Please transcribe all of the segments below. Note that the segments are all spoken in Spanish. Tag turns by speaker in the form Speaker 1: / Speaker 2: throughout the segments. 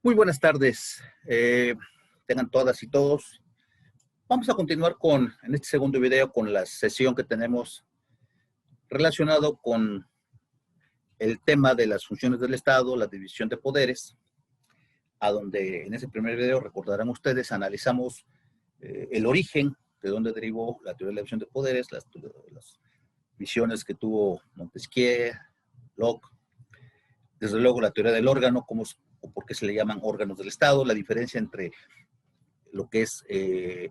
Speaker 1: Muy buenas tardes, tengan todas y todos. Vamos a continuar en este segundo video con la sesión que tenemos relacionado con el tema de las funciones del Estado, la división de poderes, a donde en ese primer video, recordarán ustedes, analizamos el origen, de dónde derivó la teoría de la división de poderes, las visiones que tuvo Montesquieu, Locke, desde luego la teoría del órgano, o por qué se le llaman órganos del Estado, la diferencia entre lo que es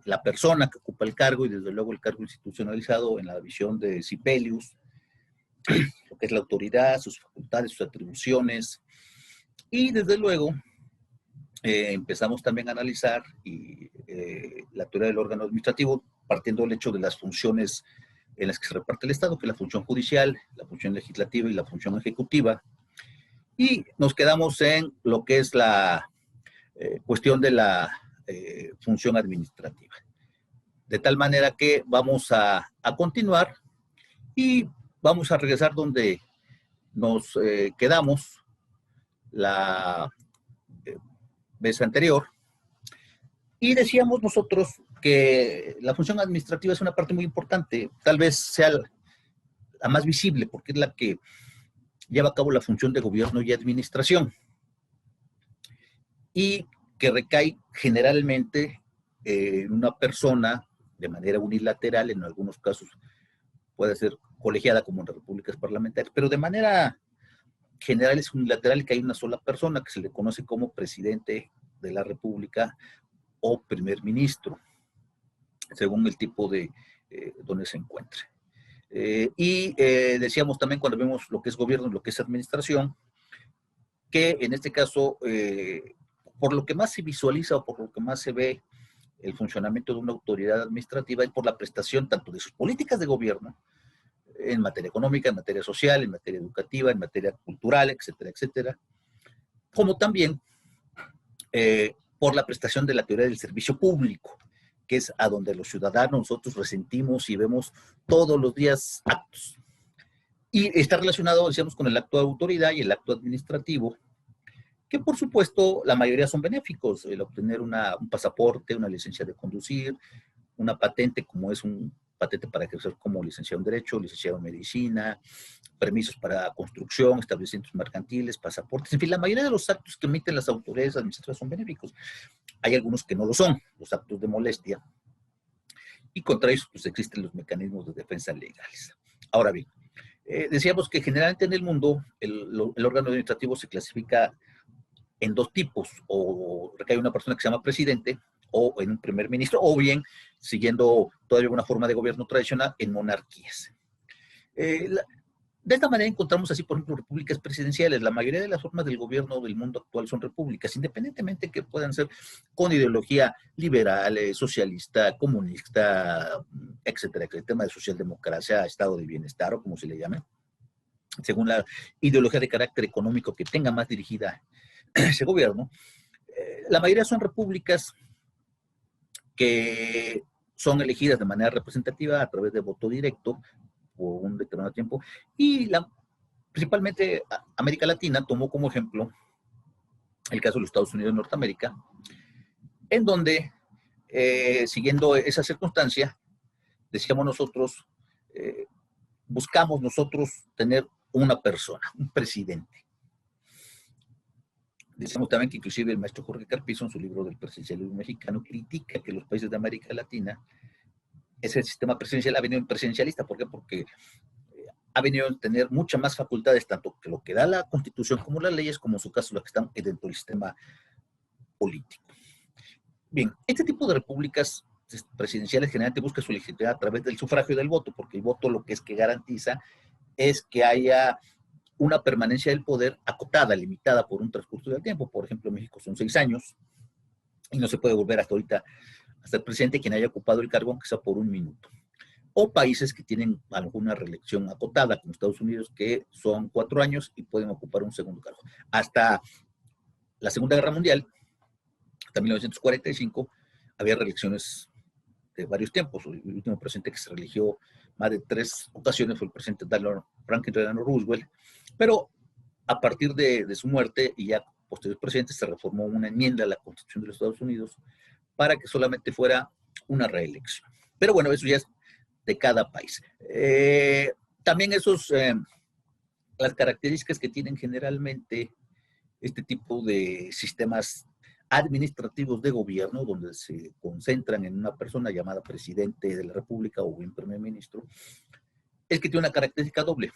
Speaker 1: la persona que ocupa el cargo y desde luego el cargo institucionalizado en la visión de Sibelius, lo que es la autoridad, sus facultades, sus atribuciones, y desde luego empezamos también a analizar la teoría del órgano administrativo partiendo del hecho de las funciones en las que se reparte el Estado, que es la función judicial, la función legislativa y la función ejecutiva, y nos quedamos en lo que es la cuestión de la función administrativa. De tal manera que vamos a continuar y vamos a regresar donde nos quedamos la vez anterior. Y decíamos nosotros que la función administrativa es una parte muy importante, tal vez sea la más visible, porque es la que lleva a cabo la función de gobierno y administración, y que recae generalmente en una persona de manera unilateral, en algunos casos puede ser colegiada como en las repúblicas parlamentarias, pero de manera general es unilateral, que hay una sola persona que se le conoce como presidente de la república o primer ministro, según el tipo de donde se encuentre. Decíamos también cuando vemos lo que es gobierno y lo que es administración, que en este caso, por lo que más se visualiza o por lo que más se ve el funcionamiento de una autoridad administrativa es por la prestación tanto de sus políticas de gobierno, en materia económica, en materia social, en materia educativa, en materia cultural, etcétera, etcétera, como también por la prestación de la teoría del servicio público, que es a donde los ciudadanos nosotros resentimos y vemos todos los días actos. Y está relacionado, decíamos, con el acto de autoridad y el acto administrativo, que por supuesto la mayoría son benéficos, el obtener un pasaporte, una licencia de conducir, una patente como es un patente para ejercer como licenciado en Derecho, licenciado en Medicina, permisos para construcción, establecimientos mercantiles, pasaportes, en fin, la mayoría de los actos que emiten las autoridades administrativas son benéficos. Hay algunos que no lo son, los actos de molestia, y contra eso pues existen los mecanismos de defensa legales. Ahora bien, decíamos que generalmente en el mundo el órgano administrativo se clasifica en dos tipos, o recae una persona que se llama presidente, o en un primer ministro, o bien, siguiendo todavía una forma de gobierno tradicional, en monarquías. De esta manera encontramos así, por ejemplo, repúblicas presidenciales. La mayoría de las formas del gobierno del mundo actual son repúblicas, independientemente que puedan ser con ideología liberal, socialista, comunista, etcétera, el tema de socialdemocracia, estado de bienestar o como se le llame, según la ideología de carácter económico que tenga más dirigida ese gobierno. La mayoría son repúblicas que son elegidas de manera representativa a través de voto directo por un determinado tiempo, y principalmente América Latina tomó como ejemplo el caso de los Estados Unidos de Norteamérica, en donde, siguiendo esa circunstancia, decíamos nosotros, buscamos nosotros tener una persona, un presidente. Decimos también que inclusive el maestro Jorge Carpizo, en su libro del presidencialismo mexicano, critica que los países de América Latina, ese sistema presidencial ha venido en presidencialista. ¿Por qué? Porque ha venido a tener muchas más facultades, tanto que lo que da la Constitución como las leyes, como en su caso lo que están dentro del sistema político. Bien, este tipo de repúblicas presidenciales generalmente busca su legitimidad a través del sufragio y del voto, porque el voto lo que es que garantiza es que haya una permanencia del poder acotada, limitada por un transcurso del tiempo. Por ejemplo, en México son 6 años y no se puede volver hasta ahorita hasta el presidente quien haya ocupado el cargo, aunque sea por 1 minuto. O países que tienen alguna reelección acotada, como Estados Unidos, que son 4 años y pueden ocupar un segundo cargo. Hasta la Segunda Guerra Mundial, hasta 1945 había reelecciones de varios tiempos. El último presidente que se reeligió más de 3 ocasiones fue el presidente Franklin Delano Roosevelt, pero a partir de su muerte y ya posteriores presidentes se reformó una enmienda a la Constitución de los Estados Unidos para que solamente fuera una reelección. Pero bueno, eso ya es de cada país. También las características que tienen generalmente este tipo de sistemas administrativos de gobierno, donde se concentran en una persona llamada presidente de la República o bien primer ministro, es que tiene una característica doble.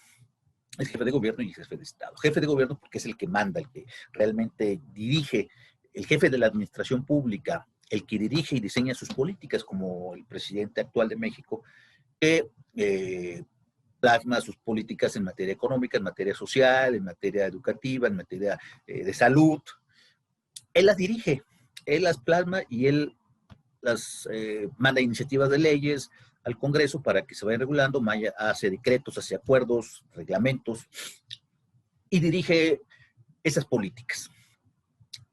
Speaker 1: Es jefe de gobierno y jefe de Estado. Jefe de gobierno porque es el que manda, el que realmente dirige, el jefe de la administración pública, el que dirige y diseña sus políticas, como el presidente actual de México, que plasma sus políticas en materia económica, en materia social, en materia educativa, en materia de salud. Él las dirige, él las plasma y él las manda iniciativas de leyes al Congreso para que se vayan regulando, hace decretos, hace acuerdos, reglamentos y dirige esas políticas.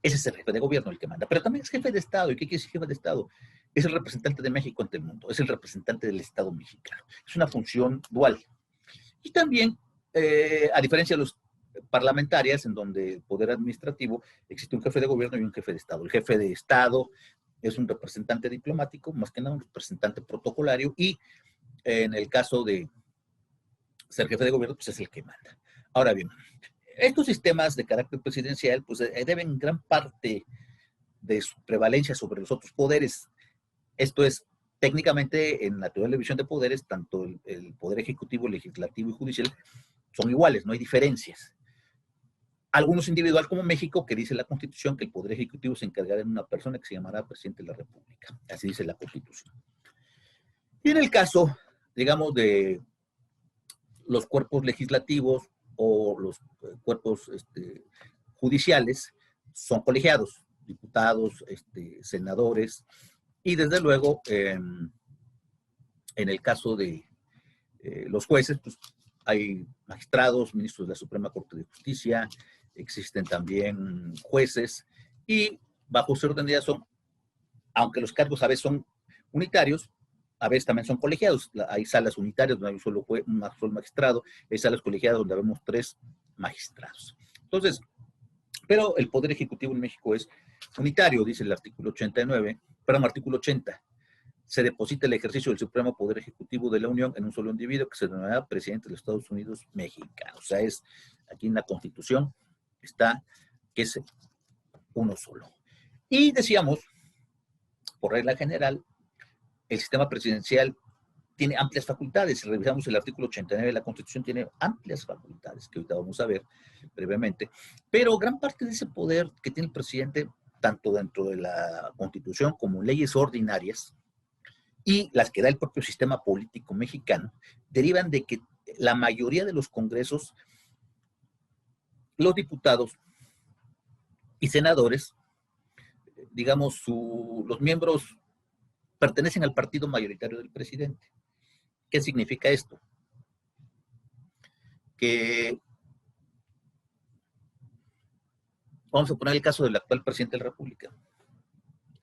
Speaker 1: Ese es el jefe de gobierno, el que manda. Pero también es jefe de Estado. ¿Y qué quiere decir jefe de Estado? Es el representante de México ante el mundo, es el representante del Estado mexicano. Es una función dual. Y también, a diferencia de los parlamentarias, en donde el poder administrativo existe un jefe de gobierno y un jefe de Estado. El jefe de Estado es un representante diplomático, más que nada un representante protocolario, y en el caso de ser jefe de gobierno, pues es el que manda. Ahora bien, estos sistemas de carácter presidencial, pues deben gran parte de su prevalencia sobre los otros poderes. Esto es, técnicamente, en la teoría de la división de poderes, tanto el poder ejecutivo, legislativo y judicial son iguales, no hay diferencias. Algunos individual como México, que dice la Constitución que el Poder Ejecutivo se encargará de una persona que se llamará Presidente de la República. Así dice la Constitución. Y en el caso, digamos, de los cuerpos legislativos o los cuerpos judiciales, son colegiados, diputados, senadores, y desde luego, en el caso de los jueces, pues hay magistrados, ministros de la Suprema Corte de Justicia, existen también jueces, y bajo su orden de idea son, aunque los cargos a veces son unitarios, a veces también son colegiados. Hay salas unitarias donde hay un solo magistrado, hay salas colegiadas donde vemos 3 magistrados. Entonces, pero el Poder Ejecutivo en México es unitario, dice el artículo 89, perdón, artículo 80. Se deposita el ejercicio del Supremo Poder Ejecutivo de la Unión en un solo individuo que se denominará presidente de los Estados Unidos mexicanos. O sea, es aquí en la Constitución está que es uno solo. Y decíamos, por regla general, el sistema presidencial tiene amplias facultades. Si revisamos el artículo 89 de la Constitución, tiene amplias facultades, que ahorita vamos a ver brevemente. Pero gran parte de ese poder que tiene el presidente, tanto dentro de la Constitución como leyes ordinarias, y las que da el propio sistema político mexicano, derivan de que la mayoría de los congresos, los diputados y senadores, digamos, los miembros pertenecen al partido mayoritario del presidente. ¿Qué significa esto? Que vamos a poner el caso del actual presidente de la República.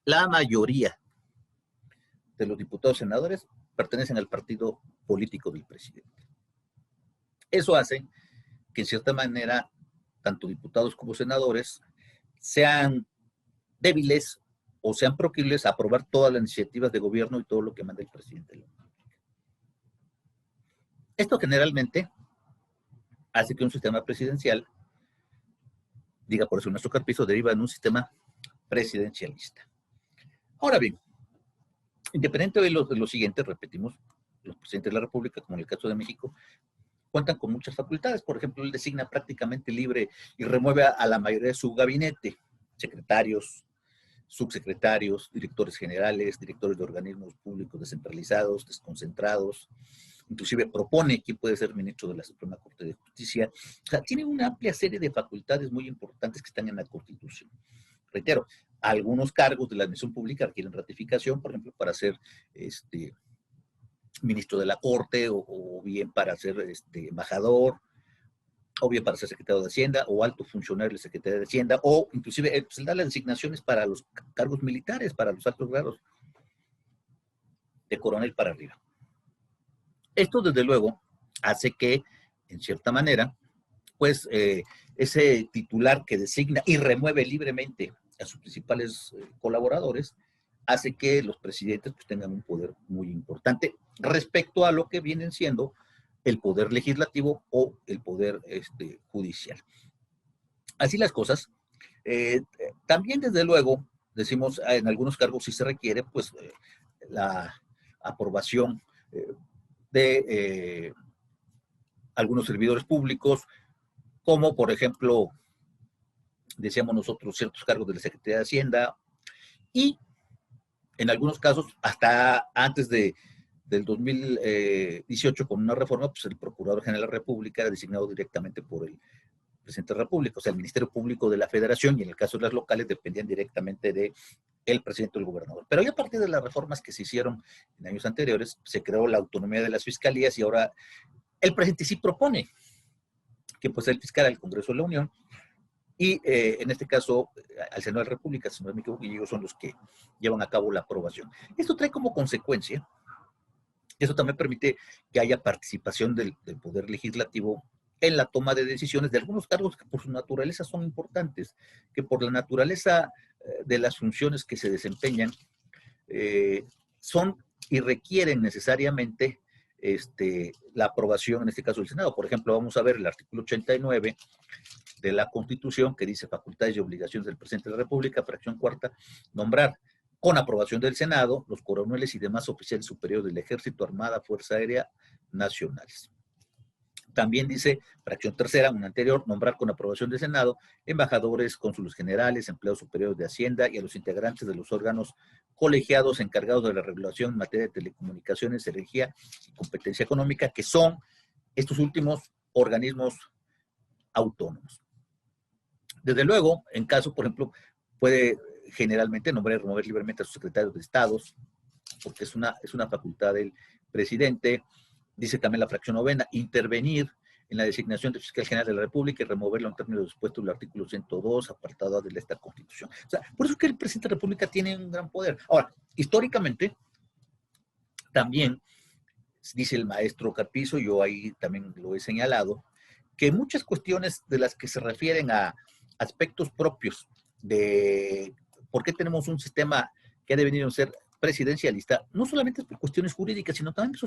Speaker 1: La mayoría de los diputados y senadores pertenecen al partido político del presidente. Eso hace que, en cierta manera, tanto diputados como senadores sean débiles o sean proclives a aprobar todas las iniciativas de gobierno y todo lo que manda el presidente de la República. Esto generalmente hace que un sistema presidencial, diga por eso nuestro carpizo, deriva en un sistema presidencialista. Ahora bien, independiente de lo siguiente, repetimos, los presidentes de la República, como en el caso de México, cuentan con muchas facultades. Por ejemplo, él designa prácticamente libre y remueve a la mayoría de su gabinete, secretarios, subsecretarios, directores generales, directores de organismos públicos descentralizados, desconcentrados, inclusive propone quién puede ser ministro de la Suprema Corte de Justicia. O sea, tiene una amplia serie de facultades muy importantes que están en la Constitución. Reitero, algunos cargos de la administración pública requieren ratificación, por ejemplo, para ser ministro de la Corte o bien para ser embajador o bien para ser secretario de Hacienda, o alto funcionario de Secretaría de Hacienda, o inclusive pues, da las designaciones para los cargos militares, para los altos grados, de coronel para arriba. Esto, desde luego, hace que, en cierta manera, pues ese titular que designa y remueve libremente a sus principales colaboradores, hace que los presidentes pues, tengan un poder muy importante respecto a lo que vienen siendo el poder legislativo o el poder judicial. Así las cosas. También, desde luego, decimos, en algunos cargos sí se requiere pues la aprobación de algunos servidores públicos, como por ejemplo, decíamos nosotros, ciertos cargos de la Secretaría de Hacienda, y en algunos casos, hasta antes del 2018, con una reforma, pues el Procurador General de la República era designado directamente por el Presidente de la República, o sea, el Ministerio Público de la Federación, y en el caso de las locales dependían directamente del presidente o el gobernador. Pero ya a partir de las reformas que se hicieron en años anteriores, se creó la autonomía de las fiscalías y ahora el presidente sí propone que pues el fiscal al Congreso de la Unión y en este caso al Senado de la República, si no me equivoco, y ellos son los que llevan a cabo la aprobación. Esto trae como consecuencia, eso también permite que haya participación del Poder Legislativo en la toma de decisiones de algunos cargos que por su naturaleza son importantes, que por la naturaleza de las funciones que se desempeñan son y requieren necesariamente la aprobación, en este caso del Senado. Por ejemplo, vamos a ver el artículo 89 de la Constitución, que dice facultades y obligaciones del presidente de la República, fracción cuarta, nombrar con aprobación del Senado los coroneles y demás oficiales superiores del Ejército, Armada, Fuerza Aérea Nacionales. También dice, fracción tercera, una anterior, nombrar con aprobación del Senado embajadores, cónsules generales, empleados superiores de Hacienda y a los integrantes de los órganos colegiados encargados de la regulación en materia de telecomunicaciones, energía y competencia económica, que son estos últimos organismos autónomos. Desde luego, en caso, por ejemplo, puede generalmente nombrar y remover libremente a sus secretarios de estados, porque es una facultad del presidente. Dice también la fracción novena, intervenir en la designación del fiscal general de la República y removerlo en términos dispuestos en el artículo 102, apartado de esta Constitución. O sea, por eso es que el presidente de la República tiene un gran poder. Ahora, históricamente, también, dice el maestro Carpizo, yo ahí también lo he señalado, que muchas cuestiones de las que se refieren a aspectos propios de por qué tenemos un sistema que ha devenido ser presidencialista, no solamente es por cuestiones jurídicas, sino también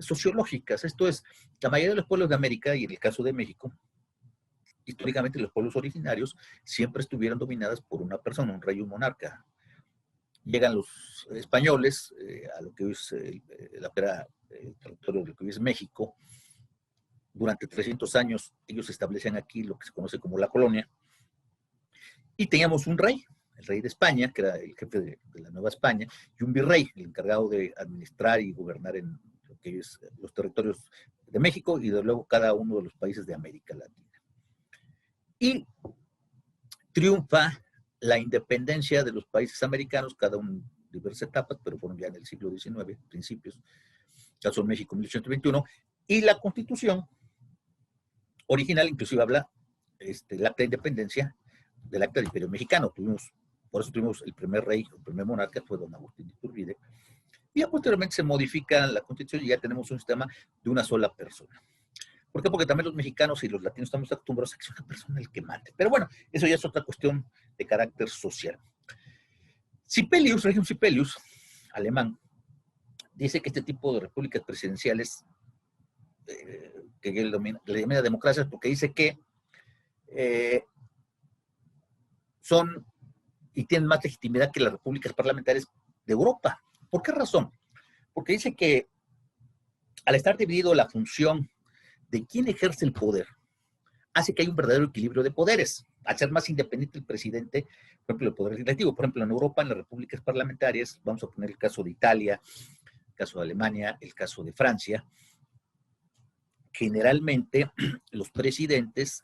Speaker 1: sociológicas. Esto es, la mayoría de los pueblos de América, y en el caso de México, históricamente los pueblos originarios siempre estuvieron dominadas por una persona, un rey o un monarca. Llegan los españoles a lo que hoy es el territorio de lo que hoy es México. Durante 300 años ellos se establecen aquí lo que se conoce como la colonia, y teníamos un rey, el rey de España, que era el jefe de la Nueva España, y un virrey, el encargado de administrar y gobernar en lo que es los territorios de México y de luego cada uno de los países de América Latina. Y triunfa la independencia de los países americanos, cada uno en diversas etapas, pero fueron ya en el siglo XIX, principios, caso de México 1821, y la Constitución original inclusive habla del acta de independencia, del acta del Imperio Mexicano. Por eso tuvimos el primer rey, el primer monarca fue don Agustín de Iturbide, y ya posteriormente se modifica la Constitución y ya tenemos un sistema de una sola persona. ¿Por qué? Porque también los mexicanos y los latinos estamos acostumbrados a que sea una persona el que mande. Pero bueno, eso ya es otra cuestión de carácter social. Sibelius, Regium Sibelius, alemán, dice que este tipo de repúblicas presidenciales, que él le denomina democracias, porque dice que son y tienen más legitimidad que las repúblicas parlamentarias de Europa. ¿Por qué razón? Porque dice que al estar dividido la función de quién ejerce el poder, hace que haya un verdadero equilibrio de poderes. Al ser más independiente el presidente, por ejemplo, el poder legislativo, por ejemplo, en Europa, en las repúblicas parlamentarias, vamos a poner el caso de Italia, el caso de Alemania, el caso de Francia, generalmente los presidentes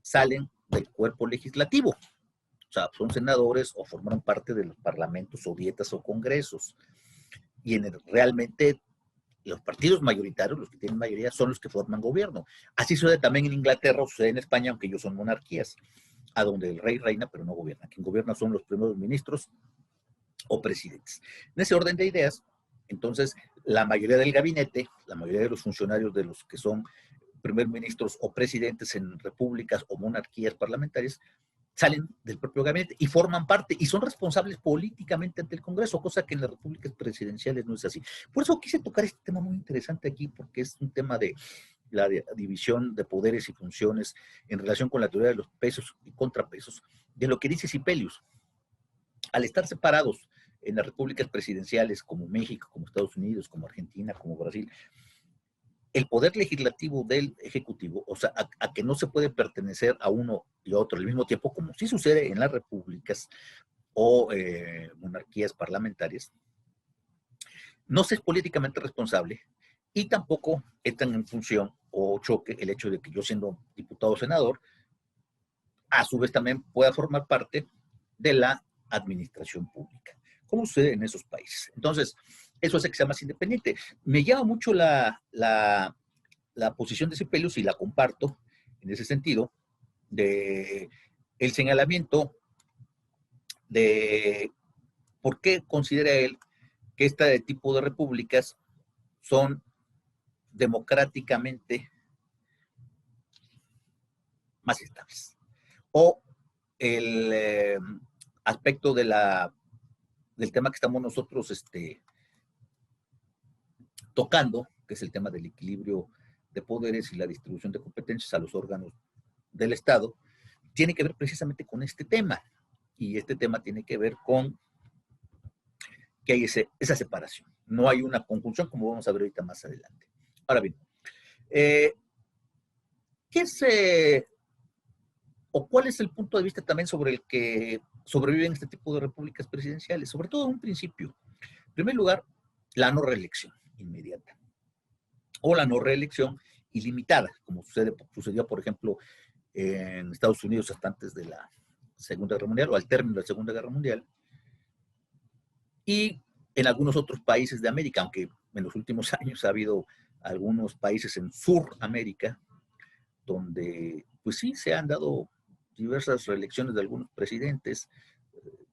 Speaker 1: salen del cuerpo legislativo. O sea, son senadores o forman parte de los parlamentos o dietas o congresos. Y realmente los partidos mayoritarios, los que tienen mayoría, son los que forman gobierno. Así sucede también en Inglaterra, o sucede en España, aunque ellos son monarquías, a donde el rey reina, pero no gobierna. Quien gobierna son los primeros ministros o presidentes. En ese orden de ideas, entonces, la mayoría del gabinete, la mayoría de los funcionarios de los que son primer ministros o presidentes en repúblicas o monarquías parlamentarias, salen del propio gabinete y forman parte y son responsables políticamente ante el Congreso, cosa que en las repúblicas presidenciales no es así. Por eso quise tocar este tema muy interesante aquí, porque es un tema de la división de poderes y funciones en relación con la teoría de los pesos y contrapesos, de lo que dice Sibelius. Al estar separados en las repúblicas presidenciales como México, como Estados Unidos, como Argentina, como Brasil, el poder legislativo del ejecutivo, o sea, a que no se puede pertenecer a uno y a otro al mismo tiempo, como sí sucede en las repúblicas o monarquías parlamentarias, no se es políticamente responsable y tampoco entran en función o choque el hecho de que yo, siendo diputado o senador, a su vez también pueda formar parte de la administración pública, como sucede en esos países. Entonces, eso hace que sea más independiente. Me llama mucho la posición de Sibelius, y la comparto en ese sentido, de el señalamiento de por qué considera él que este tipo de repúblicas son democráticamente más estables. O el aspecto del tema que estamos nosotros tocando, que es el tema del equilibrio de poderes y la distribución de competencias a los órganos del Estado, tiene que ver precisamente con este tema. Y este tema tiene que ver con que hay esa separación. No hay una conjunción, como vamos a ver ahorita más adelante. Ahora bien, ¿qué es o cuál es el punto de vista también sobre el que sobreviven este tipo de repúblicas presidenciales? Sobre todo en un principio. En primer lugar, la no reelección inmediata o la no reelección ilimitada, como sucedió, por ejemplo, en Estados Unidos hasta antes de la Segunda Guerra Mundial o al término de la Segunda Guerra Mundial, y en algunos otros países de América, aunque en los últimos años ha habido algunos países en Suramérica donde, pues sí, se han dado diversas reelecciones de algunos presidentes,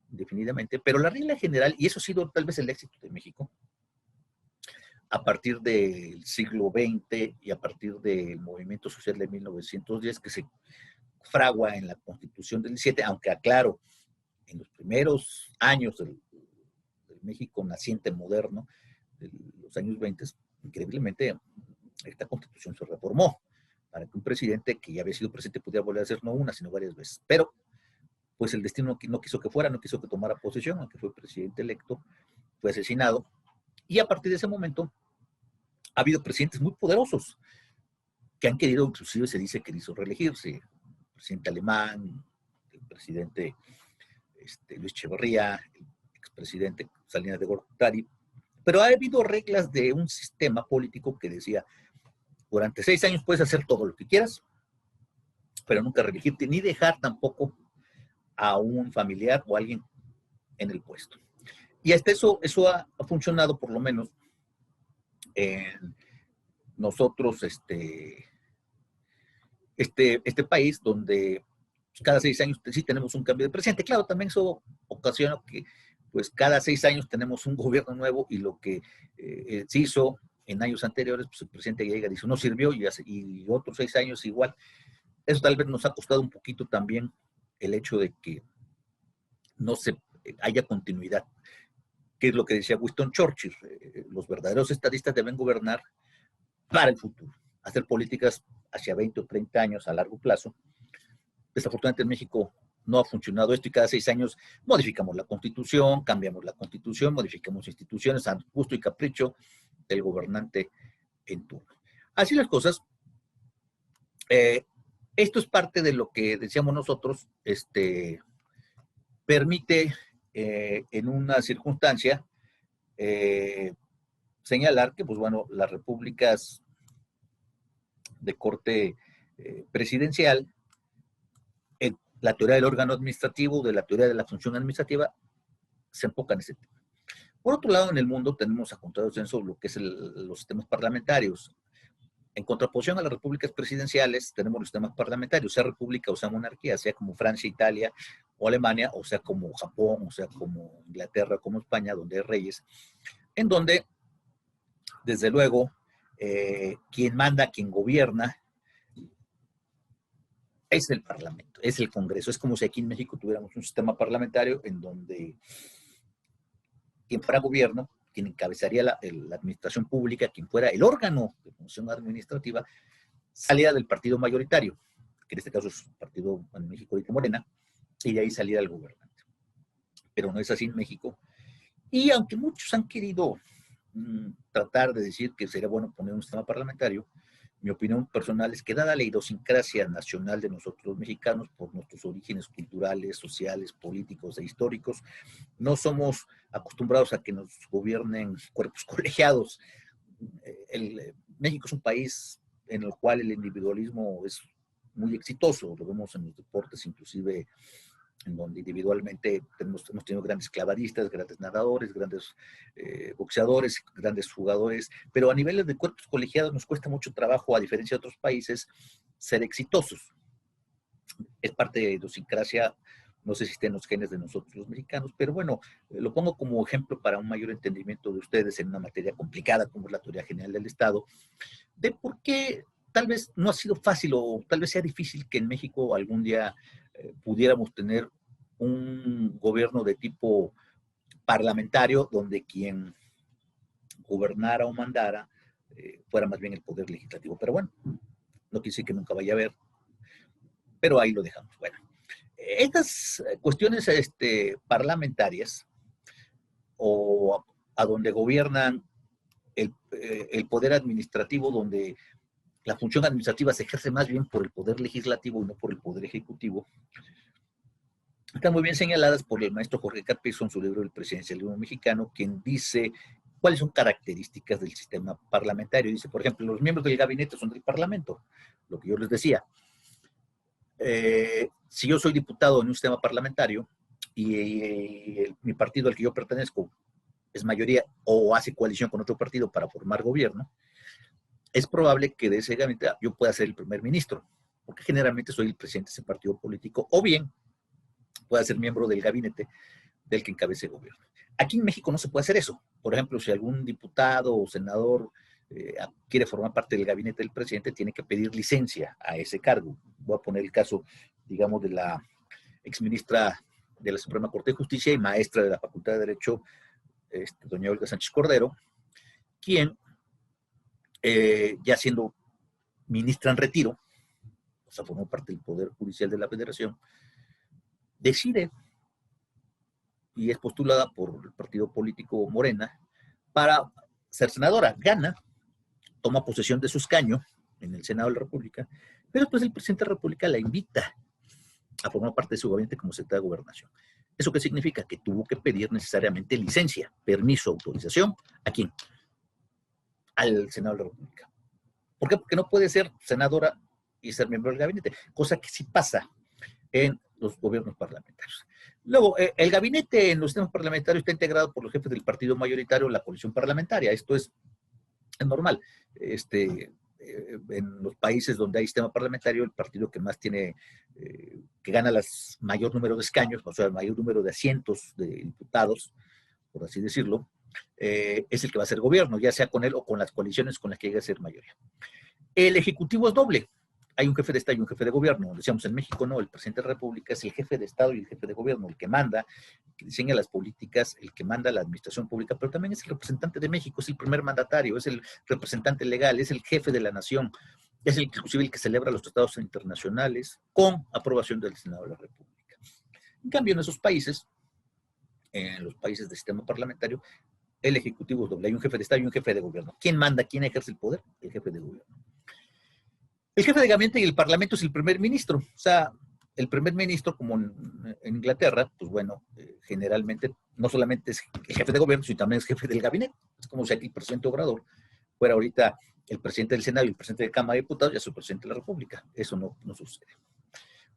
Speaker 1: definitivamente, pero la regla general, y eso ha sido tal vez el éxito de México, a partir del siglo XX y a partir del movimiento social de 1910, que se fragua en la Constitución del 17, aunque aclaro, en los primeros años del México naciente moderno, de los años 20, increíblemente, esta Constitución se reformó para que un presidente que ya había sido presidente pudiera volver a ser no una, sino varias veces. Pero, pues el destino no quiso que fuera, no quiso que tomara posesión, aunque fue presidente electo, fue asesinado. Y a partir de ese momento, ha habido presidentes muy poderosos que han querido, inclusive se dice que quiso reelegirse. El presidente alemán, el presidente Luis Echeverría, el expresidente Salinas de Gortari. Pero ha habido reglas de un sistema político que decía, durante 6 años puedes hacer todo lo que quieras, pero nunca reelegirte, ni dejar tampoco a un familiar o a alguien en el puesto. Y hasta eso ha funcionado, por lo menos, en nosotros, este país, donde cada 6 años sí tenemos un cambio de presidente. Claro, también eso ocasiona que pues cada 6 años tenemos un gobierno nuevo, y lo que se hizo en años anteriores, pues el presidente llega y dice, no sirvió, y otros 6 años igual. Eso tal vez nos ha costado un poquito también el hecho de que no se haya continuidad, que es lo que decía Winston Churchill. Los verdaderos estadistas deben gobernar para el futuro, hacer políticas hacia 20 o 30 años a largo plazo. Desafortunadamente en México no ha funcionado esto, y cada 6 años modificamos la Constitución, cambiamos la Constitución, modificamos instituciones a gusto y capricho del gobernante en turno. Así las cosas. Esto es parte de lo que decíamos nosotros, permite en una circunstancia señalar que, pues bueno, las repúblicas de corte presidencial, la teoría del órgano administrativo, de la teoría de la función administrativa, se enfoca en ese tema. Por otro lado, en el mundo tenemos, a contrario censo, lo que es los sistemas parlamentarios. En contraposición a las repúblicas presidenciales, tenemos los sistemas parlamentarios, sea república o sea monarquía, sea como Francia, Italia o Alemania, o sea como Japón, o sea como Inglaterra, como España, donde hay reyes, en donde, desde luego, quien manda, quien gobierna, es el Parlamento, es el Congreso. Es como si aquí en México tuviéramos un sistema parlamentario en donde quien fuera gobierno, quien encabezaría la administración pública, quien fuera el órgano de función administrativa, salía del partido mayoritario, que en este caso es el partido en México de Morena, y de ahí salía el gobernante. Pero no es así en México. Y aunque muchos han querido tratar de decir que sería bueno poner un sistema parlamentario, mi opinión personal es que dada la idiosincrasia nacional de nosotros los mexicanos, por nuestros orígenes culturales, sociales, políticos e históricos, no somos acostumbrados a que nos gobiernen cuerpos colegiados. México es un país en el cual el individualismo es muy exitoso, lo vemos en los deportes, inclusive en donde individualmente hemos tenido grandes clavadistas, grandes nadadores, grandes boxeadores, grandes jugadores, pero a niveles de cuerpos colegiados nos cuesta mucho trabajo, a diferencia de otros países, ser exitosos. Es parte de la idiosincrasia, no sé si está en los genes de nosotros los mexicanos, pero bueno, lo pongo como ejemplo para un mayor entendimiento de ustedes en una materia complicada como es la teoría general del Estado, de por qué tal vez no ha sido fácil o tal vez sea difícil que en México algún día pudiéramos tener un gobierno de tipo parlamentario donde quien gobernara o mandara fuera más bien el poder legislativo. Pero bueno, no quiere decir que nunca vaya a haber, pero ahí lo dejamos. Bueno, estas cuestiones parlamentarias o a donde gobiernan el poder administrativo, donde la función administrativa se ejerce más bien por el poder legislativo y no por el poder ejecutivo, están muy bien señaladas por el maestro Jorge Carpizo en su libro El presidencialismo mexicano, quien dice cuáles son características del sistema parlamentario. Dice, por ejemplo, los miembros del gabinete son del Parlamento, lo que yo les decía. Si yo soy diputado en un sistema parlamentario y mi partido al que yo pertenezco es mayoría o hace coalición con otro partido para formar gobierno, es probable que de ese gabinete yo pueda ser el primer ministro, porque generalmente soy el presidente de ese partido político, o bien pueda ser miembro del gabinete del que encabece el gobierno. Aquí en México no se puede hacer eso. Por ejemplo, si algún diputado o senador quiere formar parte del gabinete del presidente, tiene que pedir licencia a ese cargo. Voy a poner el caso, digamos, de la exministra de la Suprema Corte de Justicia y maestra de la Facultad de Derecho, doña Olga Sánchez Cordero, quien, ya siendo ministra en retiro, o sea, formó parte del Poder Judicial de la Federación, decide y es postulada por el partido político Morena para ser senadora. Gana, toma posesión de su escaño en el Senado de la República, pero después el presidente de la República la invita a formar parte de su gabinete como secretaria de Gobernación. ¿Eso qué significa? Que tuvo que pedir necesariamente licencia, permiso, autorización. ¿A quién? Al Senado de la República. ¿Por qué? Porque no puede ser senadora y ser miembro del gabinete, cosa que sí pasa en los gobiernos parlamentarios. Luego, el gabinete en los sistemas parlamentarios está integrado por los jefes del partido mayoritario, la coalición parlamentaria. Esto es normal. En los países donde hay sistema parlamentario, el partido que más tiene, que gana el mayor número de escaños, o sea, el mayor número de asientos de diputados, por así decirlo, es el que va a ser gobierno, ya sea con él o con las coaliciones con las que llegue a ser mayoría. El ejecutivo es doble. Hay un jefe de Estado y un jefe de gobierno. Decíamos en México, no, el presidente de la República es el jefe de Estado y el jefe de gobierno, el que manda, el que diseña las políticas, el que manda la administración pública, pero también es el representante de México, es el primer mandatario, es el representante legal, es el jefe de la nación, es inclusive el que celebra los tratados internacionales con aprobación del Senado de la República. En cambio, en esos países, en los países del sistema parlamentario, el ejecutivo es doble. Hay un jefe de Estado y un jefe de gobierno. ¿Quién manda? ¿Quién ejerce el poder? El jefe de gobierno. El jefe de gabinete y el parlamento es el primer ministro. O sea, el primer ministro, como en Inglaterra, pues bueno, generalmente no solamente es el jefe de gobierno, sino también es jefe del gabinete. Es como si aquí el presidente Obrador fuera ahorita el presidente del Senado y el presidente de Cámara de Diputados y es el presidente de la República. Eso no sucede.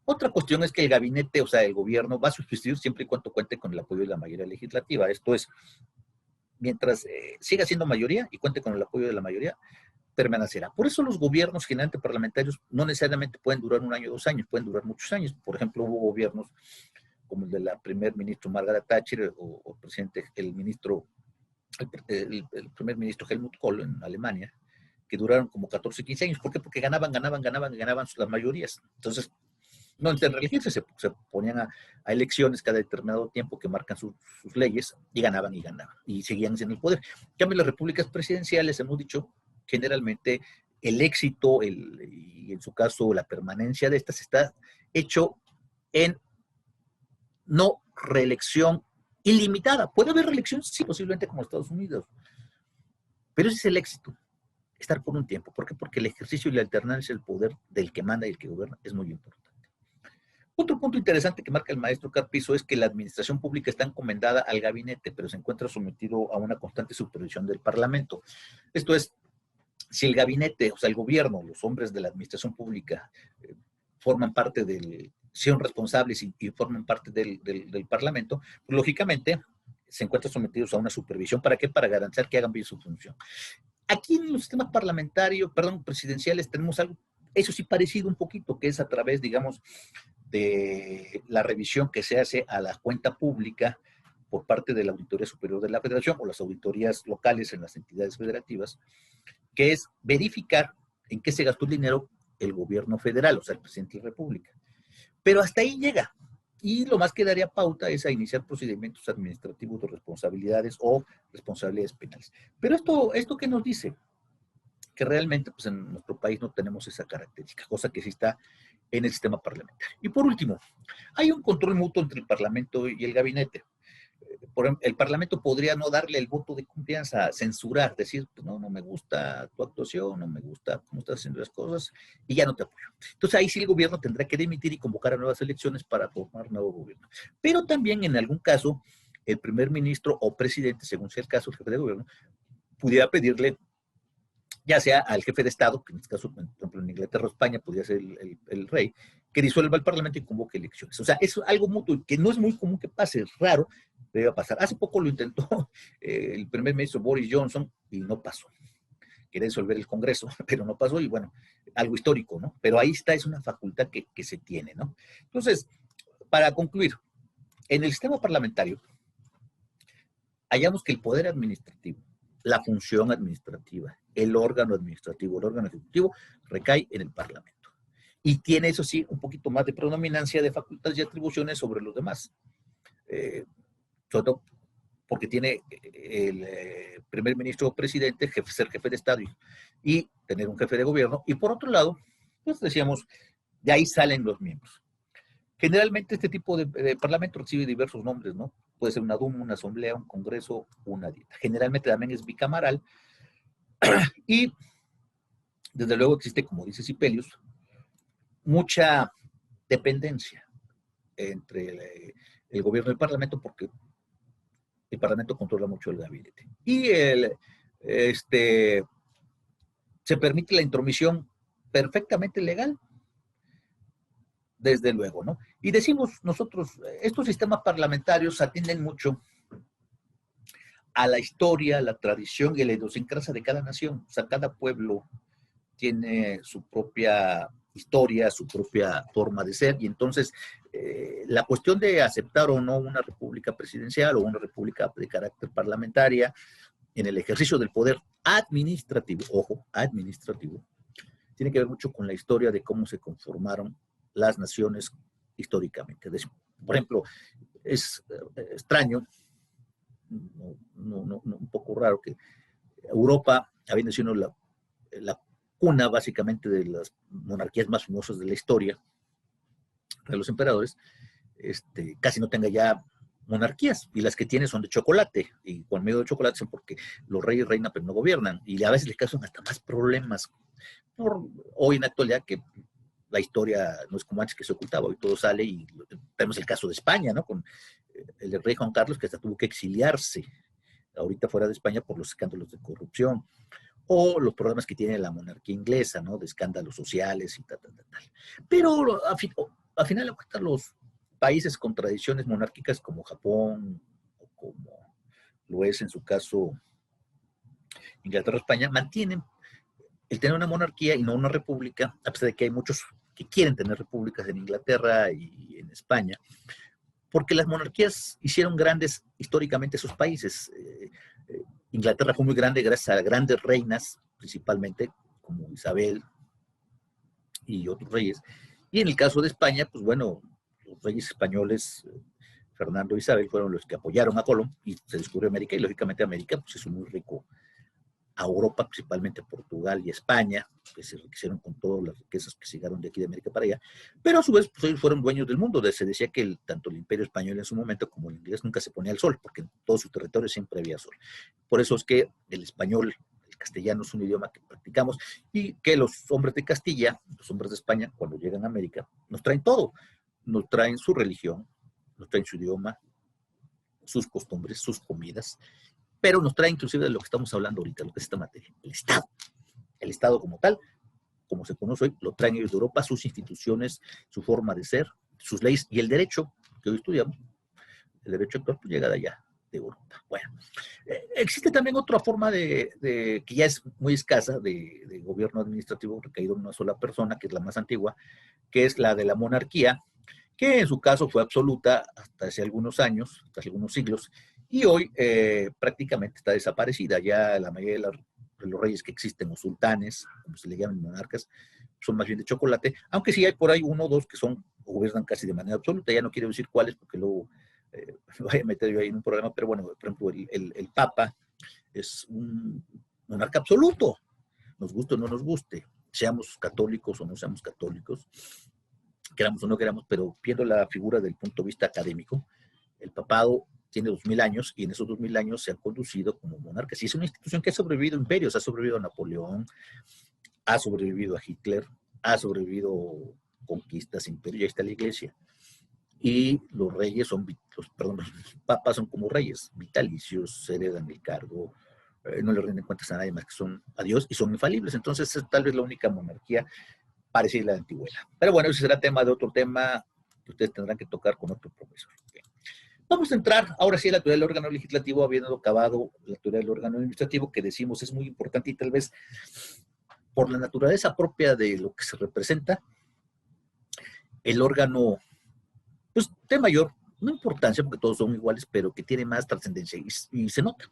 Speaker 1: Otra cuestión es que el gabinete, o sea, el gobierno va a subsistir siempre y cuando cuente con el apoyo de la mayoría legislativa. Esto es, mientras siga siendo mayoría y cuente con el apoyo de la mayoría, permanecerá. Por eso los gobiernos generalmente parlamentarios no necesariamente pueden durar un año o 2 años, pueden durar muchos años. Por ejemplo, hubo gobiernos como el de la primer ministro Margaret Thatcher o el presidente, el primer ministro Helmut Kohl en Alemania, que duraron como 14, 15 años. ¿Por qué? Porque ganaban las mayorías. Entonces, no necesitan reelegirse, se ponían a elecciones cada determinado tiempo que marcan sus leyes y ganaban, y seguían en el poder. En cambio, las repúblicas presidenciales, hemos dicho, generalmente el éxito y en su caso la permanencia de estas está hecho en no reelección ilimitada. Puede haber reelección, sí, posiblemente como Estados Unidos, pero ese es el éxito, estar por un tiempo. ¿Por qué? Porque el ejercicio y la alternancia del poder del que manda y el que gobierna es muy importante. Otro punto interesante que marca el maestro Carpizo es que la administración pública está encomendada al gabinete, pero se encuentra sometido a una constante supervisión del Parlamento. Esto es, si el gabinete, o sea, el gobierno, los hombres de la administración pública forman parte son responsables y forman parte del Parlamento, pues lógicamente se encuentran sometidos a una supervisión. ¿Para qué? Para garantizar que hagan bien su función. Aquí en los sistemas parlamentarios, presidenciales, tenemos algo, eso sí parecido un poquito, que es a través, digamos, de la revisión que se hace a la cuenta pública por parte de la Auditoría Superior de la Federación o las auditorías locales en las entidades federativas, que es verificar en qué se gastó el dinero el gobierno federal, o sea, el presidente de la República. Pero hasta ahí llega. Y lo más que daría pauta es a iniciar procedimientos administrativos de responsabilidades o responsabilidades penales. Pero esto ¿qué nos dice? Que realmente pues, en nuestro país no tenemos esa característica, cosa que sí está en el sistema parlamentario. Y por último, hay un control mutuo entre el Parlamento y el gabinete. Por ejemplo, el Parlamento podría no darle el voto de confianza, censurar, decir, pues, no me gusta tu actuación, no me gusta cómo estás haciendo las cosas, y ya no te apoyo. Entonces ahí sí el gobierno tendrá que dimitir y convocar a nuevas elecciones para formar nuevo gobierno. Pero también en algún caso, el primer ministro o presidente, según sea el caso, el jefe de gobierno, pudiera pedirle ya sea al jefe de Estado, que en este caso, por ejemplo, en Inglaterra o España podría ser el rey, que disuelva el Parlamento y convoque elecciones. O sea, es algo mutuo que no es muy común que pase, es raro, debe pasar. Hace poco lo intentó el primer ministro Boris Johnson y no pasó. Quería disolver el Congreso, pero no pasó y bueno, algo histórico, ¿no? Pero ahí está, es una facultad que se tiene, ¿no? Entonces, para concluir, en el sistema parlamentario hallamos que el poder administrativo, la función administrativa, el órgano administrativo, el órgano ejecutivo, recae en el Parlamento. Y tiene, eso sí, un poquito más de predominancia de facultades y atribuciones sobre los demás. Sobre todo porque tiene el primer ministro o presidente, ser jefe de Estado y tener un jefe de gobierno. Y por otro lado, pues decíamos, de ahí salen los miembros. Generalmente este tipo de parlamento recibe diversos nombres, ¿no? Puede ser una Duma, una asamblea, un congreso, una dieta. Generalmente también es bicamaral y desde luego existe, como dice Sipelius, mucha dependencia entre el gobierno y el parlamento porque el parlamento controla mucho el gabinete. Y se permite la intromisión perfectamente legal, desde luego, ¿no? Y decimos nosotros, estos sistemas parlamentarios atienden mucho a la historia, la tradición y la idiosincrasia de cada nación. O sea, cada pueblo tiene su propia historia, su propia forma de ser, y entonces la cuestión de aceptar o no una república presidencial o una república de carácter parlamentaria en el ejercicio del poder administrativo, ojo, administrativo, tiene que ver mucho con la historia de cómo se conformaron las naciones históricamente. Por ejemplo, es extraño, un poco raro que Europa, habiendo sido la cuna básicamente de las monarquías más famosas de la historia, de los emperadores, casi no tenga ya monarquías, y las que tiene son de chocolate, y con medio de chocolate son porque los reyes reinan pero no gobiernan, y a veces les causan hasta más problemas hoy en la actualidad, que la historia no es como antes, que se ocultaba, hoy todo sale, y tenemos el caso de España, ¿no? Con el rey Juan Carlos, que hasta tuvo que exiliarse ahorita fuera de España por los escándalos de corrupción, o los problemas que tiene la monarquía inglesa, ¿no? De escándalos sociales y tal. Pero al final de cuentas, los países con tradiciones monárquicas como Japón o como lo es en su caso Inglaterra o España, mantienen el tener una monarquía y no una república, a pesar de que hay muchos que quieren tener repúblicas en Inglaterra y en España, porque las monarquías hicieron grandes históricamente sus países. Inglaterra fue muy grande gracias a grandes reinas, principalmente, como Isabel y otros reyes. Y en el caso de España, pues bueno, los reyes españoles, Fernando y Isabel, fueron los que apoyaron a Colón y se descubrió América, y lógicamente América pues es muy rico a Europa, principalmente Portugal y España, que se enriquecieron con todas las riquezas que llegaron de aquí de América para allá, pero a su vez pues, ellos fueron dueños del mundo. Se decía que tanto el imperio español en su momento como el inglés nunca se ponía el sol, porque en todo su territorio siempre había sol. Por eso es que el español, el castellano es un idioma que practicamos, y que los hombres de Castilla, los hombres de España, cuando llegan a América, nos traen todo. Nos traen su religión, nos traen su idioma, sus costumbres, sus comidas, pero nos trae inclusive de lo que estamos hablando ahorita, lo que es esta materia, el Estado. El Estado como tal, como se conoce hoy, lo traen ellos de Europa, sus instituciones, su forma de ser, sus leyes y el derecho que hoy estudiamos, el derecho actual, pues llega de allá, de Europa. Bueno, existe también otra forma que ya es muy escasa, de gobierno administrativo recaído en una sola persona, que es la más antigua, que es la de la monarquía, que en su caso fue absoluta hasta hace algunos años, hasta hace algunos siglos, y hoy prácticamente está desaparecida. Ya la mayoría de los reyes que existen, o sultanes, como se le llaman monarcas, son más bien de chocolate, aunque sí hay por ahí uno o dos que son, o gobiernan casi de manera absoluta. Ya no quiero decir cuáles, porque luego me voy a meter yo ahí en un problema, pero bueno, por ejemplo, el Papa es un monarca absoluto, nos guste o no nos guste, seamos católicos o no seamos católicos, queramos o no queramos, pero viendo la figura del punto de vista académico, el papado tiene 2000 años, y en esos 2000 años se han conducido como monarcas. Y es una institución que ha sobrevivido a imperios, ha sobrevivido a Napoleón, ha sobrevivido a Hitler, ha sobrevivido conquistas, imperios, y ahí está la iglesia. Y los reyes son, los papas son como reyes, vitalicios, heredan el cargo, no le rinden cuentas a nadie más que son a Dios, y son infalibles. Entonces es tal vez la única monarquía parecida a la antigüedad. Pero bueno, ese será tema de otro tema que ustedes tendrán que tocar con otro profesor. Okay. Vamos a entrar ahora sí a la teoría del órgano legislativo, habiendo acabado la teoría del órgano administrativo, que decimos es muy importante, y tal vez por la naturaleza propia de lo que se representa, el órgano, pues de mayor, no importancia, porque todos son iguales, pero que tiene más trascendencia, y se nota.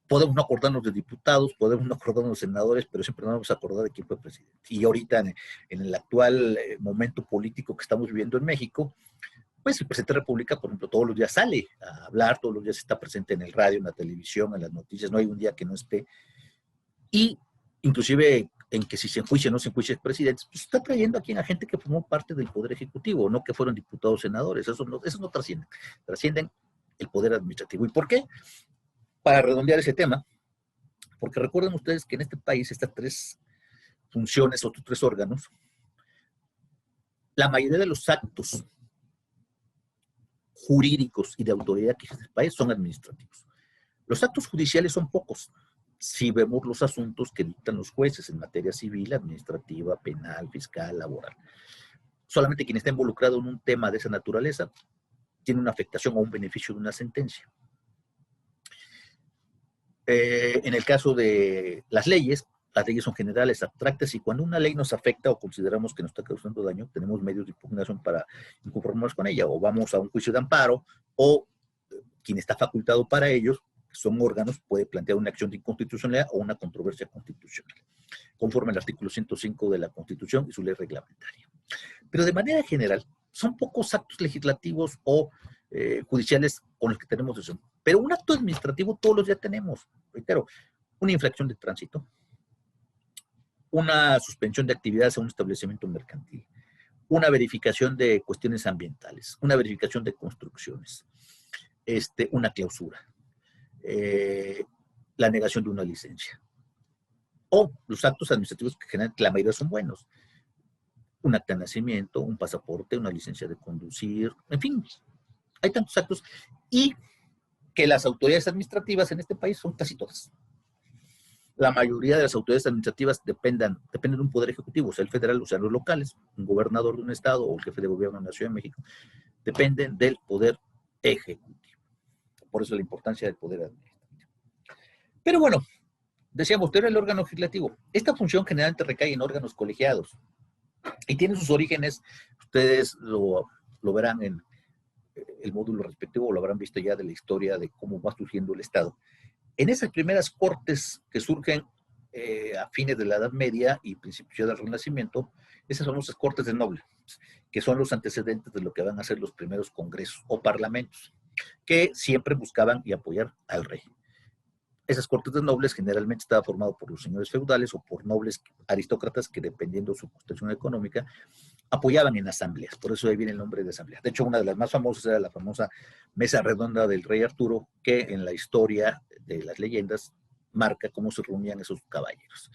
Speaker 1: Podemos no acordarnos de diputados, podemos no acordarnos de senadores, pero siempre nos vamos a acordar de quién fue presidente. Y ahorita, en el actual momento político que estamos viviendo en México, pues el presidente de la República, por ejemplo, todos los días sale a hablar, todos los días está presente en el radio, en la televisión, en las noticias, no hay un día que no esté. Y inclusive en que si se enjuicia o no se enjuicia el presidente, pues está trayendo aquí a gente que formó parte del Poder Ejecutivo, no que fueron diputados o senadores. Eso no trascienden, trascienden el Poder Administrativo. ¿Y por qué? Para redondear ese tema, porque recuerden ustedes que en este país estas tres funciones, otros tres órganos, la mayoría de los actos jurídicos y de autoridad que existe en el país son administrativos. Los actos judiciales son pocos. Si vemos los asuntos que dictan los jueces en materia civil, administrativa, penal, fiscal, laboral. Solamente quien está involucrado en un tema de esa naturaleza tiene una afectación o un beneficio de una sentencia. En el caso de las leyes son generales, abstractas, y cuando una ley nos afecta o consideramos que nos está causando daño, tenemos medios de impugnación para inconformarnos con ella, o vamos a un juicio de amparo, o quien está facultado para ellos, que son órganos, puede plantear una acción de inconstitucionalidad o una controversia constitucional, conforme al artículo 105 de la Constitución y su ley reglamentaria. Pero de manera general, son pocos actos legislativos o judiciales con los que tenemos eso. Pero un acto administrativo todos los días tenemos. Reitero, una infracción de tránsito, una suspensión de actividades a un establecimiento mercantil, una verificación de cuestiones ambientales, una verificación de construcciones, una clausura, la negación de una licencia. O los actos administrativos que generan, que la mayoría son buenos. Un acta de nacimiento, un pasaporte, una licencia de conducir, en fin, hay tantos actos, y que las autoridades administrativas en este país son casi todas. La mayoría de las autoridades administrativas dependen de un poder ejecutivo, o sea, el federal, o sea, los locales, un gobernador de un estado o el jefe de gobierno de la Ciudad de México, dependen del poder ejecutivo. Por eso la importancia del poder administrativo. Pero bueno, decíamos, tener el órgano legislativo. Esta función generalmente recae en órganos colegiados y tiene sus orígenes, ustedes lo verán en el módulo respectivo, lo habrán visto ya de la historia de cómo va surgiendo el Estado. En esas primeras cortes que surgen a fines de la Edad Media y principios del Renacimiento, esas famosas cortes de nobles, que son los antecedentes de lo que van a ser los primeros congresos o parlamentos, que siempre buscaban y apoyar al rey. Esas cortes de nobles generalmente estaban formadas por los señores feudales o por nobles aristócratas que, dependiendo de su situación económica, apoyaban en asambleas. Por eso ahí viene el nombre de asamblea. De hecho, una de las más famosas era la famosa mesa redonda del rey Arturo, que en la historia de las leyendas marca cómo se reunían esos caballeros.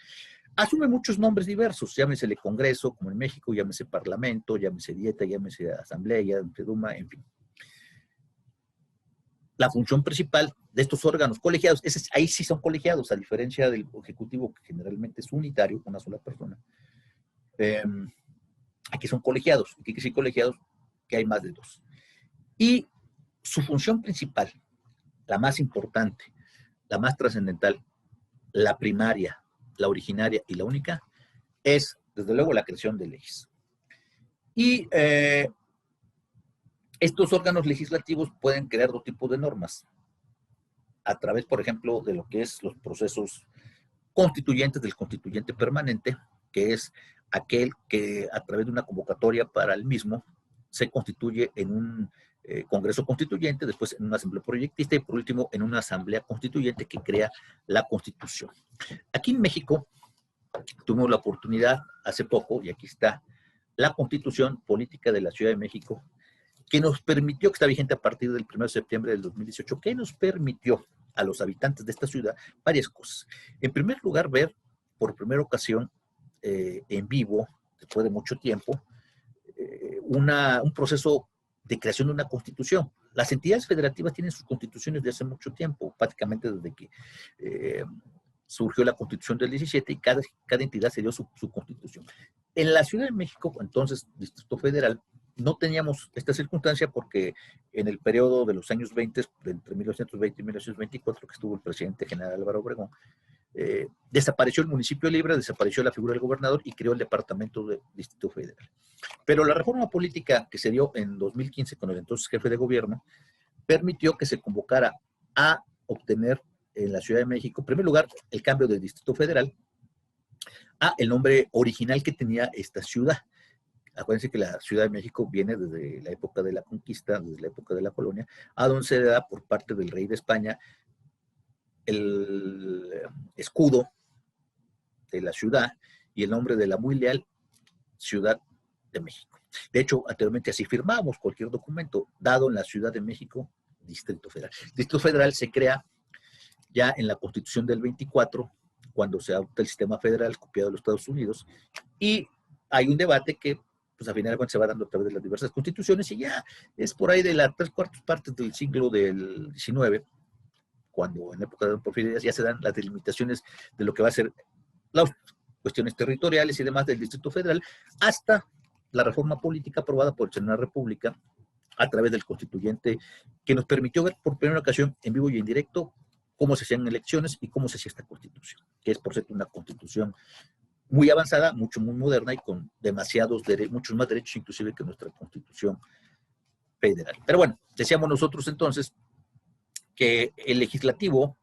Speaker 1: Asume muchos nombres diversos, llámesele Congreso, como en México, llámese Parlamento, llámese Dieta, llámese Asamblea, llámese Duma, en fin. La función principal de estos órganos colegiados, ahí sí son colegiados, a diferencia del Ejecutivo, que generalmente es unitario, una sola persona. Aquí son colegiados. ¿Qué quiere decir colegiados? Que hay más de dos. Y su función principal, la más importante, la más trascendental, la primaria, la originaria y la única, es, desde luego, la creación de leyes. Y estos órganos legislativos pueden crear dos tipos de normas, a través, por ejemplo, de lo que es los procesos constituyentes del constituyente permanente, que es aquel que a través de una convocatoria para el mismo se constituye en un Congreso Constituyente, después en una asamblea proyectista y por último en una asamblea constituyente que crea la Constitución. Aquí en México tuvimos la oportunidad hace poco, y aquí está, la Constitución Política de la Ciudad de México, que nos permitió, que está vigente a partir del 1 de septiembre del 2018, que nos permitió a los habitantes de esta ciudad varias cosas. En primer lugar, ver por primera ocasión en vivo, después de mucho tiempo, un proceso de creación de una constitución. Las entidades federativas tienen sus constituciones de hace mucho tiempo, prácticamente desde que surgió la Constitución del 17 y cada entidad se dio su constitución. En la Ciudad de México, entonces Distrito Federal, no teníamos esta circunstancia porque en el periodo de los años 20, entre 1920 y 1924, que estuvo el presidente general Álvaro Obregón, desapareció el municipio libre, desapareció la figura del gobernador y creó el departamento de Distrito Federal. Pero la reforma política que se dio en 2015 con el entonces jefe de gobierno permitió que se convocara a obtener en la Ciudad de México, en primer lugar, el cambio de Distrito Federal a el nombre original que tenía esta ciudad. Acuérdense que la Ciudad de México viene desde la época de la conquista, desde la época de la colonia, a donde se da por parte del rey de España el escudo de la ciudad y el nombre de la muy leal Ciudad de México. De hecho, anteriormente así firmamos cualquier documento dado en la Ciudad de México, Distrito Federal. Distrito Federal se crea ya en la Constitución del 24, cuando se adopta el sistema federal copiado de los Estados Unidos, y hay un debate que pues a final de cuentas se va dando a través de las diversas constituciones, y ya es por ahí de las 3/4 partes del siglo del XIX, cuando en época de Porfirio Díaz ya se dan las delimitaciones de lo que va a ser las cuestiones territoriales y demás del Distrito Federal, hasta la reforma política aprobada por el Senado de la República a través del constituyente, que nos permitió ver por primera ocasión en vivo y en directo cómo se hacían elecciones y cómo se hacía esta constitución, que es por cierto una constitución muy avanzada, muy moderna y con demasiados derechos, muchos más derechos inclusive que nuestra constitución federal. Pero bueno, decíamos nosotros entonces que el legislativo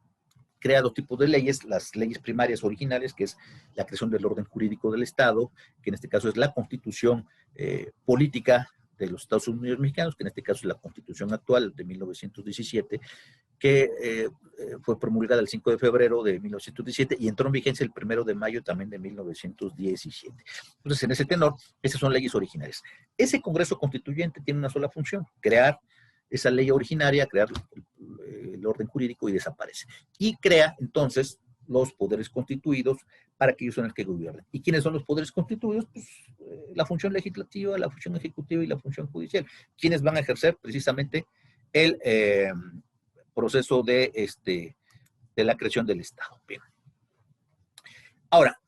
Speaker 1: crea dos tipos de leyes, las leyes primarias originales, que es la creación del orden jurídico del Estado, que en este caso es la constitución política de los Estados Unidos mexicanos, que en este caso es la constitución actual de 1917, que fue promulgada el 5 de febrero de 1917 y entró en vigencia el 1 de mayo también de 1917. Entonces, en ese tenor, esas son leyes originales. Ese Congreso Constituyente tiene una sola función, crear esa ley originaria, crear el orden jurídico y desaparece. Y crea, entonces, los poderes constituidos para que ellos son los que gobiernen. ¿Y quiénes son los poderes constituidos? Pues la función legislativa, la función ejecutiva y la función judicial. ¿Quiénes van a ejercer precisamente el proceso de la creación del Estado? Bien. Ahora,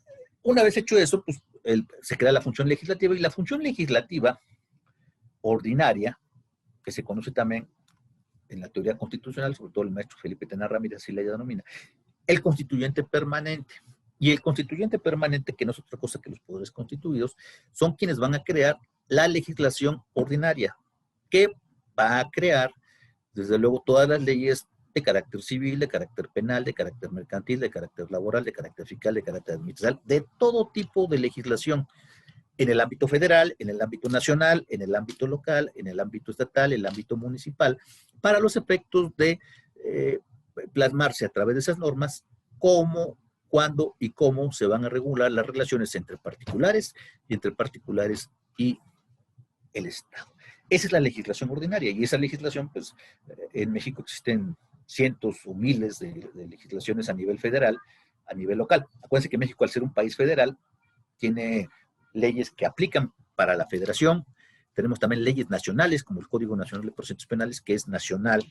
Speaker 1: una vez hecho eso, pues se crea la función legislativa, y la función legislativa ordinaria, que se conoce también en la teoría constitucional, sobre todo el maestro Felipe Tena Ramírez, así la denomina, el constituyente permanente. Y el constituyente permanente, que no es otra cosa que los poderes constituidos, son quienes van a crear la legislación ordinaria, que va a crear, desde luego, todas las leyes de carácter civil, de carácter penal, de carácter mercantil, de carácter laboral, de carácter fiscal, de carácter administrativa, de todo tipo de legislación, en el ámbito federal, en el ámbito nacional, en el ámbito local, en el ámbito estatal, en el ámbito municipal, para los efectos de plasmarse a través de esas normas cómo, cuándo y cómo se van a regular las relaciones entre particulares y el Estado. Esa es la legislación ordinaria, y esa legislación, pues, en México existen cientos o miles de legislaciones a nivel federal, a nivel local. Acuérdense que México, al ser un país federal, tiene leyes que aplican para la federación. Tenemos también leyes nacionales, como el Código Nacional de Procedimientos Penales, que es nacional.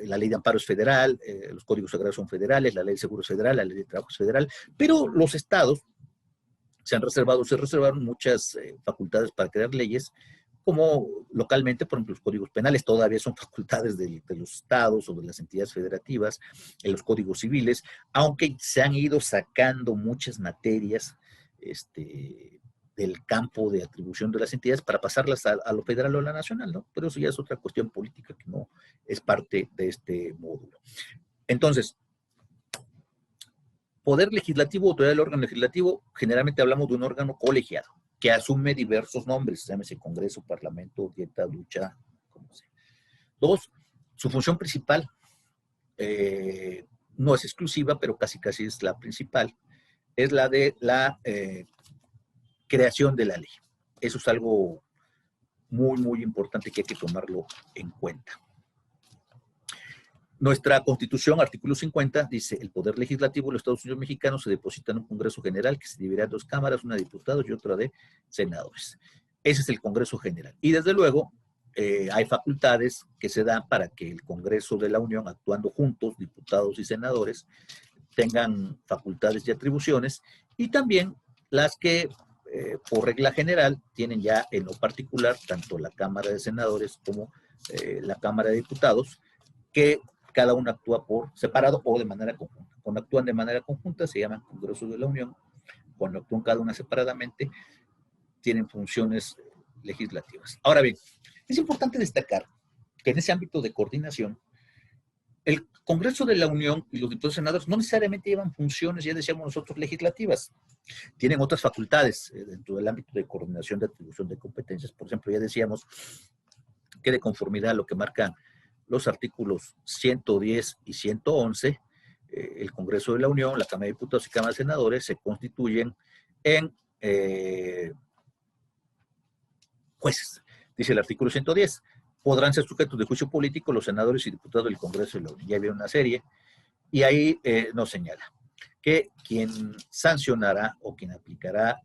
Speaker 1: La ley de amparo es federal, los códigos agrarios son federales, la ley de seguro es federal, la ley de trabajo es federal, pero los estados se reservaron muchas facultades para crear leyes, como localmente, por ejemplo, los códigos penales todavía son facultades de los estados o de las entidades federativas, en los códigos civiles, aunque se han ido sacando muchas materias del campo de atribución de las entidades para pasarlas a lo federal o a la nacional, ¿no? Pero eso ya es otra cuestión política que no es parte de este módulo. Entonces, poder legislativo, autoridad del órgano legislativo, generalmente hablamos de un órgano colegiado, que asume diversos nombres, llámese Congreso, Parlamento, Dieta, Lucha, como sea. Dos, su función principal no es exclusiva, pero casi es la principal, es la de la creación de la ley. Eso es algo muy importante que hay que tomarlo en cuenta. Nuestra Constitución, artículo 50, dice: el poder legislativo de los Estados Unidos mexicanos se deposita en un Congreso General que se dividirá en dos cámaras, una de diputados y otra de senadores. Ese es el Congreso General. Y desde luego, hay facultades que se dan para que el Congreso de la Unión, actuando juntos, diputados y senadores, tengan facultades y atribuciones, y también las que, por regla general, tienen ya en lo particular tanto la Cámara de Senadores como la Cámara de Diputados, que cada uno actúa por separado o de manera conjunta. Cuando actúan de manera conjunta se llaman Congresos de la Unión. Cuando actúan cada una separadamente, tienen funciones legislativas. Ahora bien, es importante destacar que en ese ámbito de coordinación, el Congreso de la Unión y los diputados y senadores no necesariamente llevan funciones, ya decíamos nosotros, legislativas. Tienen otras facultades dentro del ámbito de coordinación de atribución de competencias. Por ejemplo, ya decíamos que, de conformidad a lo que marcan los artículos 110 y 111, el Congreso de la Unión, la Cámara de Diputados y Cámara de Senadores se constituyen en jueces. Dice el artículo 110, podrán ser sujetos de juicio político los senadores y diputados del Congreso de la Unión. Ya había una serie, y ahí nos señala que quien sancionará o quien aplicará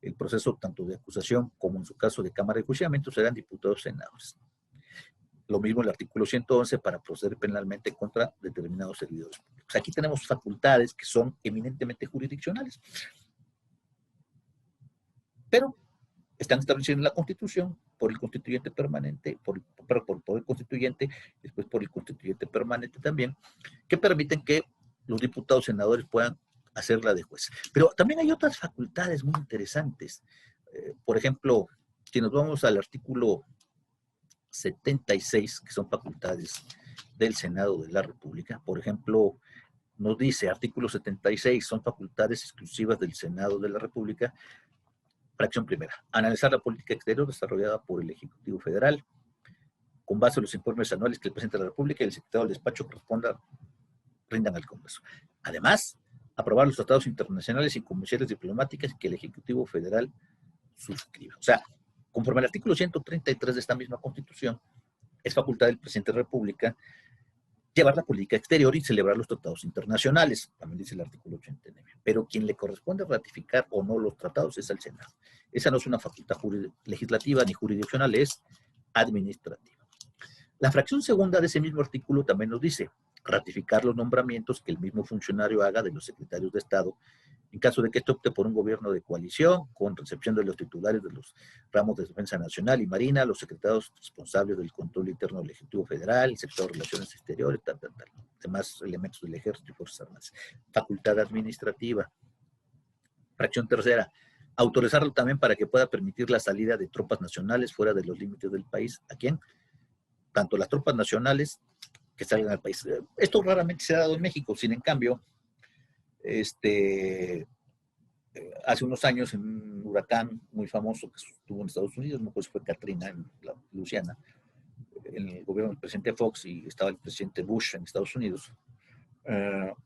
Speaker 1: el proceso tanto de acusación como en su caso de Cámara de Enjuiciamiento serán diputados y senadores. Lo mismo el artículo 111 para proceder penalmente contra determinados servidores públicos. Aquí tenemos facultades que son eminentemente jurisdiccionales, pero están establecidas en la Constitución por el constituyente permanente, por el constituyente, después por el constituyente permanente también, que permiten que los diputados y senadores puedan hacerla de juez. Pero también hay otras facultades muy interesantes. Por ejemplo, si nos vamos al artículo 76, que son facultades del Senado de la República, por ejemplo, nos dice, artículo 76, son facultades exclusivas del Senado de la República. Fracción primera, analizar la política exterior desarrollada por el Ejecutivo Federal, con base en los informes anuales que el Presidente de la República y el Secretario del Despacho rindan al Congreso. Además, aprobar los tratados internacionales y convenciones diplomáticas que el Ejecutivo Federal suscriba. O sea, conforme al artículo 133 de esta misma Constitución, es facultad del Presidente de la República llevar la política exterior y celebrar los tratados internacionales, también dice el artículo 89. Pero quien le corresponde ratificar o no los tratados es al Senado. Esa no es una facultad legislativa ni jurisdiccional, es administrativa. La fracción segunda de ese mismo artículo también nos dice ratificar los nombramientos que el mismo funcionario haga de los secretarios de Estado En caso de que esto opte por un gobierno de coalición, con recepción de los titulares de los ramos de Defensa Nacional y Marina, los secretarios responsables del control interno del Ejecutivo Federal, el sector de Relaciones Exteriores, demás elementos del Ejército y Fuerzas Armadas. Facultad administrativa. Fracción tercera, autorizarlo también para que pueda permitir la salida de tropas nacionales fuera de los límites del país. ¿A quién? Tanto las tropas nacionales que salgan al país. Esto raramente se ha dado en México, sin en cambio, hace unos años en un huracán muy famoso que estuvo en Estados Unidos, no pues fue Katrina en Luisiana, en el gobierno del presidente Fox y estaba el presidente Bush en Estados Unidos.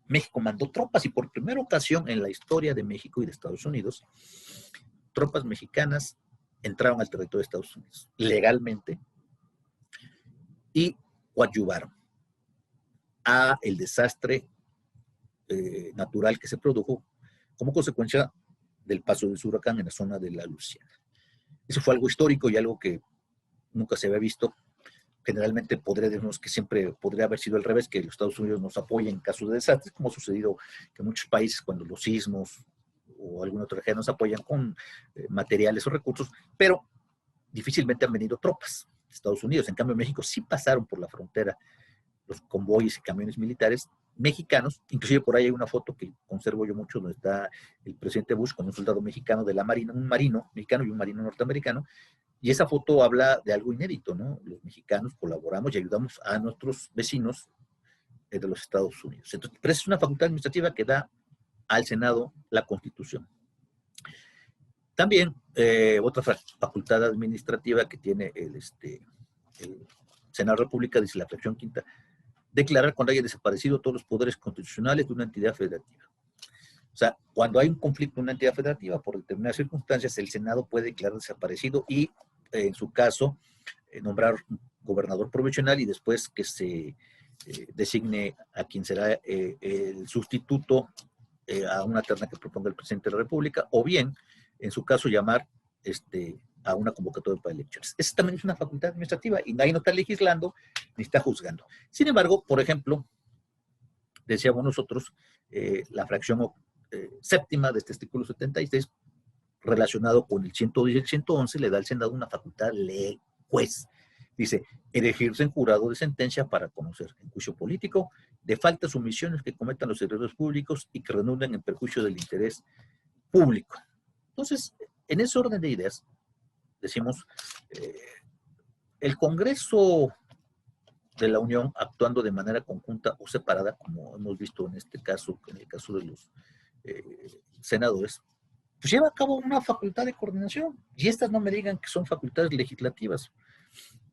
Speaker 1: México mandó tropas y por primera ocasión en la historia de México y de Estados Unidos, tropas mexicanas entraron al territorio de Estados Unidos legalmente y coadyuvaron a el desastre natural que se produjo como consecuencia del paso de su huracán en la zona de la Luisiana. Eso fue algo histórico y algo que nunca se había visto. Generalmente decirnos que siempre podría haber sido al revés, que los Estados Unidos nos apoyen en casos de desastres, como ha sucedido que en muchos países cuando los sismos o alguna otra región nos apoyan con materiales o recursos, pero difícilmente han venido tropas de Estados Unidos. En cambio, en México sí pasaron por la frontera los convoyes y camiones militares mexicanos, inclusive por ahí hay una foto que conservo yo mucho, donde está el presidente Bush con un soldado mexicano de la Marina, un marino mexicano y un marino norteamericano, y esa foto habla de algo inédito, ¿no? Los mexicanos colaboramos y ayudamos a nuestros vecinos de los Estados Unidos. Entonces, pero es una facultad administrativa que da al Senado la Constitución. También otra facultad administrativa que tiene el Senado de la República, dice la fracción quinta, declarar cuando haya desaparecido todos los poderes constitucionales de una entidad federativa. O sea, cuando hay un conflicto en una entidad federativa, por determinadas circunstancias, el Senado puede declarar desaparecido y, en su caso, nombrar un gobernador provisional y después que se designe a quien será el sustituto a una terna que proponga el presidente de la República, o bien, en su caso, llamar a una convocatoria para elecciones. Esa también es una facultad administrativa y nadie no está legislando ni está juzgando. Sin embargo, por ejemplo, decíamos nosotros, la fracción séptima de este artículo 76, relacionado con el 110 y el 111, le da al Senado una facultad de juez. Dice, elegirse en jurado de sentencia para conocer en juicio político de faltas o omisiones que cometan los servidores públicos y que redunden en perjuicio del interés público. Entonces, en ese orden de ideas, decimos, el Congreso de la Unión actuando de manera conjunta o separada, como hemos visto en este caso, en el caso de los senadores, pues lleva a cabo una facultad de coordinación. Y estas no me digan que son facultades legislativas.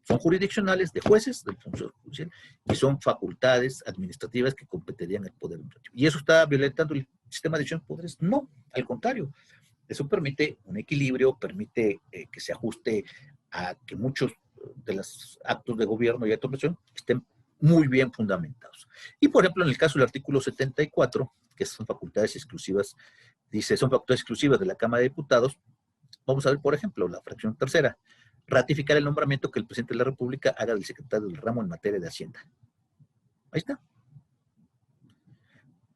Speaker 1: Son jurisdiccionales de jueces del Función Judicial y son facultades administrativas que competirían el Poder Administrativo. ¿Y eso está violentando el sistema de división de poderes? No, al contrario. Eso permite un equilibrio, permite que se ajuste a que muchos de los actos de gobierno y de administración estén muy bien fundamentados. Y, por ejemplo, en el caso del artículo 74, que son facultades exclusivas, dice, son facultades exclusivas de la Cámara de Diputados, vamos a ver, por ejemplo, la fracción tercera, ratificar el nombramiento que el presidente de la República haga del secretario del ramo en materia de Hacienda. Ahí está.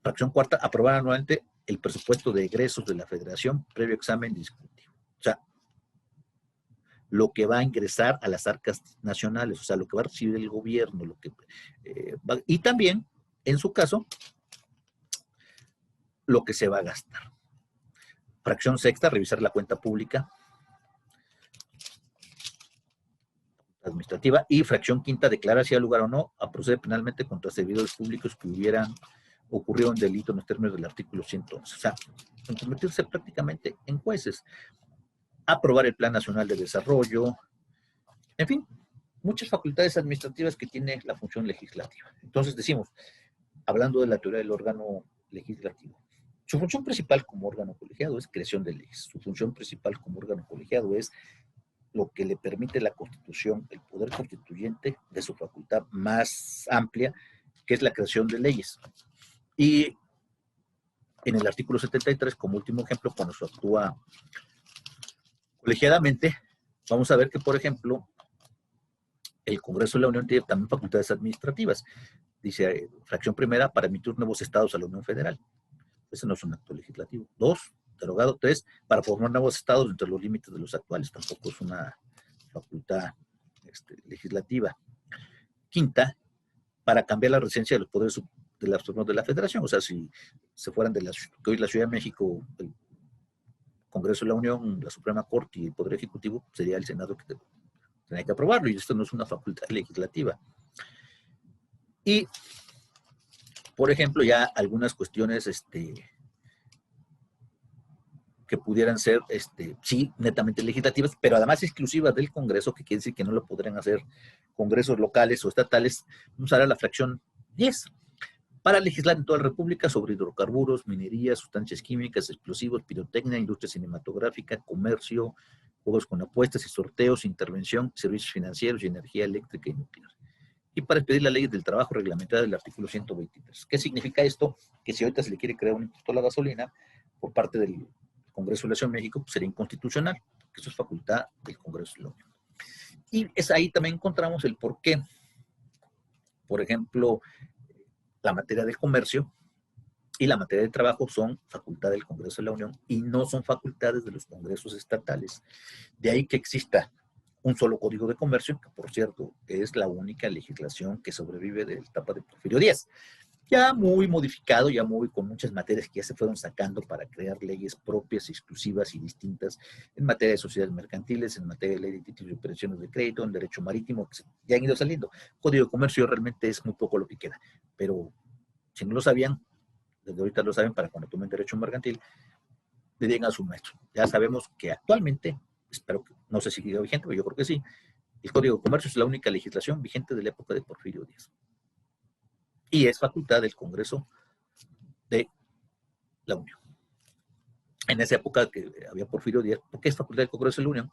Speaker 1: Fracción cuarta, aprobar anualmente el presupuesto de egresos de la Federación previo examen discutivo. O sea, lo que va a ingresar a las arcas nacionales, o sea, lo que va a recibir el gobierno, lo que y también, en su caso, lo que se va a gastar. Fracción sexta, revisar la cuenta pública administrativa. Y fracción quinta, declarar si hay lugar o no a proceder penalmente contra servidores públicos que hubieran ocurrido un delito en los términos del artículo 111. O sea, convertirse prácticamente en jueces. Aprobar el Plan Nacional de Desarrollo. En fin, muchas facultades administrativas que tiene la función legislativa. Entonces decimos, hablando de la teoría del órgano legislativo, su función principal como órgano colegiado es creación de leyes. Su función principal como órgano colegiado es lo que le permite la Constitución, el poder constituyente de su facultad más amplia, que es la creación de leyes. Y en el artículo 73, como último ejemplo, cuando se actúa colegiadamente, vamos a ver que, por ejemplo, el Congreso de la Unión tiene también facultades administrativas. Dice, fracción primera, para emitir nuevos estados a la Unión Federal. Ese no es un acto legislativo. 2, derogado. 3, para formar nuevos estados entre los límites de los actuales. Tampoco es una facultad legislativa. 5, para cambiar la residencia de los poderes de la federación. O sea, si se fueran de que hoy la Ciudad de México, el Congreso de la Unión, la Suprema Corte y el Poder Ejecutivo, sería el Senado que tendría que aprobarlo, y esto no es una facultad legislativa. Y, por ejemplo, ya algunas cuestiones que pudieran ser, sí, netamente legislativas, pero además exclusivas del Congreso, que quiere decir que no lo podrían hacer congresos locales o estatales. Vamos a ver la fracción 10. Para legislar en toda la República sobre hidrocarburos, minería, sustancias químicas, explosivos, pirotecnia, industria cinematográfica, comercio, juegos con apuestas y sorteos, intervención, servicios financieros y energía eléctrica y nuclear. Y para expedir la ley del trabajo reglamentada del artículo 123. ¿Qué significa esto? Que si ahorita se le quiere crear un impuesto a la gasolina por parte del Congreso de la Ciudad de México, pues sería inconstitucional, que eso es facultad del Congreso de la Unión. Y es ahí también encontramos el por qué, por ejemplo, la materia del comercio y la materia del trabajo son facultad del Congreso de la Unión y no son facultades de los congresos estatales. De ahí que exista un solo código de comercio, que por cierto es la única legislación que sobrevive de la etapa de Porfirio Díaz. Ya muy modificado, ya muy con muchas materias que ya se fueron sacando para crear leyes propias, exclusivas y distintas en materia de sociedades mercantiles, en materia de ley de títulos y operaciones de crédito, en derecho marítimo, que ya han ido saliendo. Código de comercio realmente es muy poco lo que queda, pero si no lo sabían, desde ahorita lo saben para cuando tomen derecho mercantil, le digan a su maestro. Ya sabemos que actualmente, espero que no sé si siga vigente, pero yo creo que sí, el Código de Comercio es la única legislación vigente de la época de Porfirio Díaz. Y es facultad del Congreso de la Unión. En esa época que había Porfirio Díaz, ¿por qué es facultad del Congreso de la Unión?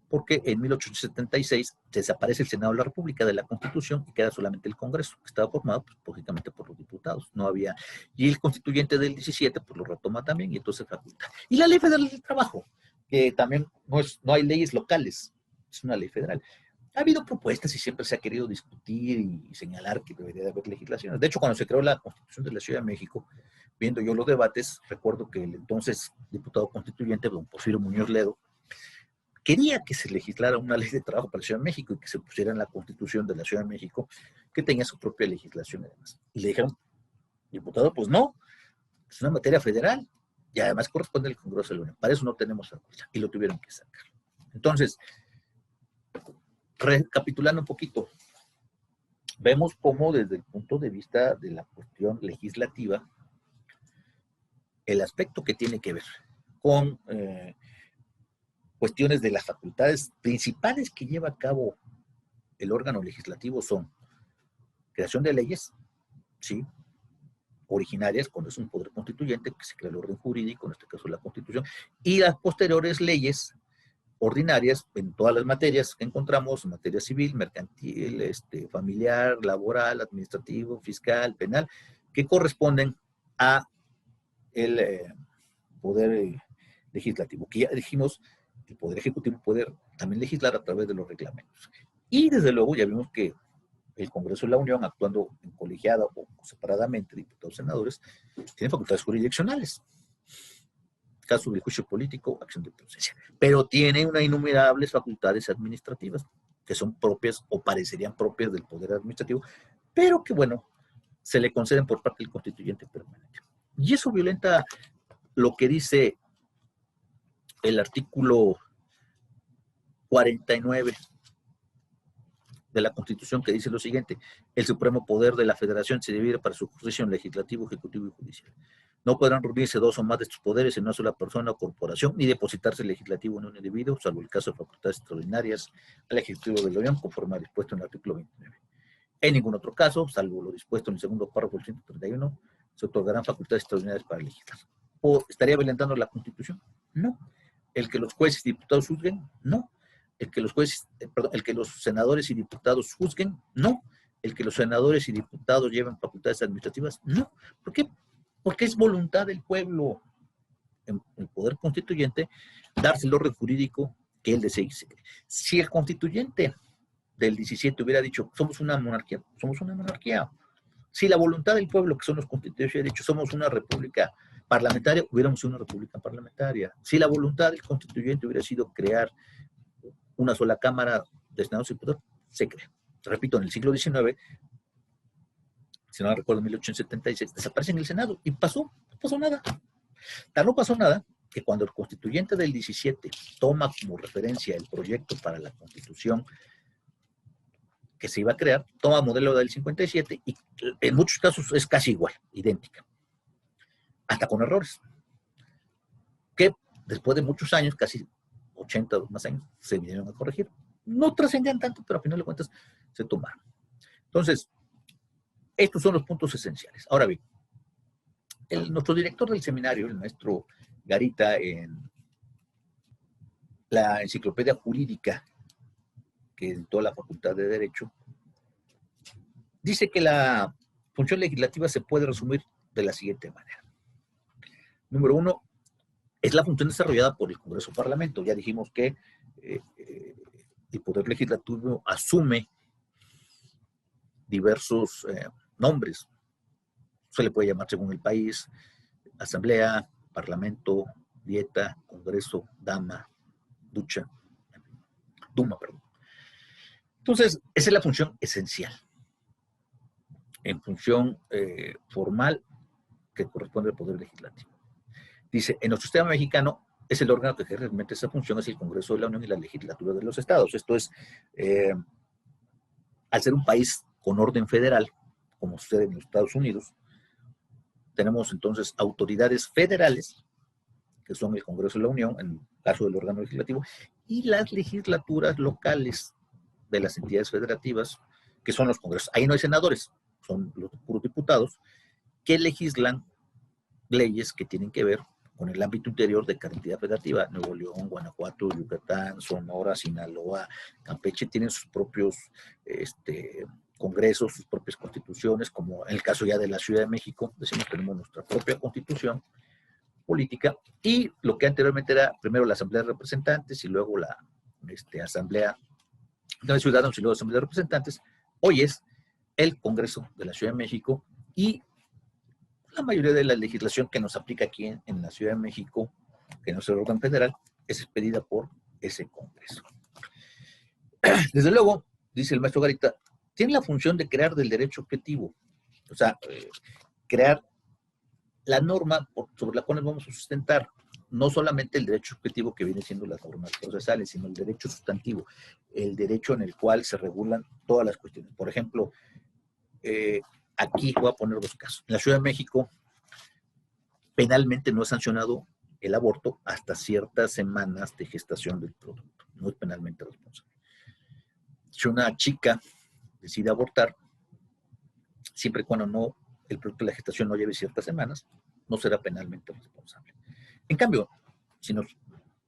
Speaker 1: Porque en 1876 desaparece el Senado de la República de la Constitución y queda solamente el Congreso, que estaba formado, pues, lógicamente, por los diputados. No había, y el constituyente del 17, pues lo retoma también, y entonces facultad. Y la Ley Federal del Trabajo, que también no hay leyes locales, es una ley federal. Ha habido propuestas y siempre se ha querido discutir y señalar que debería de haber legislaciones. De hecho, cuando se creó la Constitución de la Ciudad de México, viendo yo los debates, recuerdo que el entonces diputado constituyente, don Porfirio Muñoz Ledo, quería que se legislara una ley de trabajo para la Ciudad de México y que se pusiera en la Constitución de la Ciudad de México, que tenía su propia legislación además. Y le dijeron, diputado, pues no, es una materia federal y además corresponde al Congreso de la Unión. Para eso no tenemos facultad y lo tuvieron que sacar. Entonces, recapitulando un poquito, vemos cómo desde el punto de vista de la cuestión legislativa, el aspecto que tiene que ver con cuestiones de las facultades principales que lleva a cabo el órgano legislativo son creación de leyes, ¿sí?, originarias, cuando es un poder constituyente, que se crea el orden jurídico, en este caso la Constitución, y las posteriores leyes ordinarias en todas las materias que encontramos, materia civil, mercantil, familiar, laboral, administrativo, fiscal, penal, que corresponden a el poder legislativo, que ya dijimos, el poder ejecutivo puede también legislar a través de los reglamentos. Y desde luego ya vimos que el Congreso de la Unión, actuando en colegiada o separadamente, diputados, senadores, tiene facultades jurisdiccionales. Caso del juicio político, acción de procedencia. Pero tiene unas innumerables facultades administrativas que son propias o parecerían propias del poder administrativo, pero que, bueno, se le conceden por parte del constituyente permanente. Y eso violenta lo que dice el artículo 49 de la Constitución, que dice lo siguiente: el supremo poder de la Federación se divide para su jurisdicción legislativo, ejecutivo y judicial. No podrán reunirse dos o más de estos poderes en una sola persona o corporación, ni depositarse el legislativo en un individuo, salvo el caso de facultades extraordinarias al Ejecutivo de la Unión, conforme a dispuesto en el artículo 29. En ningún otro caso, salvo lo dispuesto en el segundo párrafo del 131, se otorgarán facultades extraordinarias para legislar. ¿O estaría violentando la Constitución? No. ¿El que los jueces y diputados juzguen? No. ¿El que los senadores y diputados juzguen? No. ¿El que los senadores y diputados lleven facultades administrativas? No. ¿Por qué? Porque es voluntad del pueblo, en el poder constituyente, darse el orden jurídico que él desee. Si el constituyente del 17 hubiera dicho, somos una monarquía, somos una monarquía. Si la voluntad del pueblo, que son los constituyentes, hubiera dicho, somos una república, parlamentaria, hubiéramos una república parlamentaria. Si la voluntad del constituyente hubiera sido crear una sola cámara de senados y diputados, se crea. Repito, en el siglo XIX, si no recuerdo, en 1876, desaparece en el Senado y no pasó nada. No pasó nada que cuando el constituyente del 17 toma como referencia el proyecto para la constitución que se iba a crear, toma modelo del 57 y en muchos casos es casi igual, idéntica, hasta con errores, que después de muchos años, casi 80 o más años, se vinieron a corregir. No trascendían tanto, pero a final de cuentas se tomaron. Entonces, estos son los puntos esenciales. Ahora bien, nuestro director del seminario, el maestro Garita, en la enciclopedia jurídica que editó la Facultad de Derecho, dice que la función legislativa se puede resumir de la siguiente manera. Número uno, es la función desarrollada por el Congreso Parlamento. Ya dijimos que el Poder Legislativo asume diversos nombres. Se le puede llamar según el país, Asamblea, Parlamento, Dieta, Congreso, Duma, perdón. Entonces, esa es la función esencial. En función formal que corresponde al Poder Legislativo. Dice, en nuestro sistema mexicano es el órgano que ejerce realmente esa función, es el Congreso de la Unión y la legislatura de los estados. Esto es, al ser un país con orden federal, como sucede en los Estados Unidos, tenemos entonces autoridades federales, que son el Congreso de la Unión, en el caso del órgano legislativo, y las legislaturas locales de las entidades federativas, que son los congresos. Ahí no hay senadores, son los puros diputados, que legislan leyes que tienen que ver con el ámbito interior de cada entidad federativa. Nuevo León, Guanajuato, Yucatán, Sonora, Sinaloa, Campeche tienen sus propios congresos, sus propias constituciones, como en el caso ya de la Ciudad de México, decimos tenemos nuestra propia constitución política, y lo que anteriormente era primero la Asamblea de Representantes y luego la Asamblea de Ciudadanos y luego la Asamblea de Representantes, hoy es el Congreso de la Ciudad de México, y la mayoría de la legislación que nos aplica aquí en la Ciudad de México, que no es el órgano federal, es expedida por ese Congreso. Desde luego, dice el maestro Garita, tiene la función de crear del derecho objetivo, o sea, crear la norma sobre la cual nos vamos a sustentar, no solamente el derecho objetivo que viene siendo las normas procesales, sino el derecho sustantivo, el derecho en el cual se regulan todas las cuestiones. Por ejemplo, aquí voy a poner dos casos. En la Ciudad de México, penalmente no es sancionado el aborto hasta ciertas semanas de gestación del producto. No es penalmente responsable. Si una chica decide abortar, siempre y cuando el producto de la gestación no lleve ciertas semanas, no será penalmente responsable. En cambio, si nos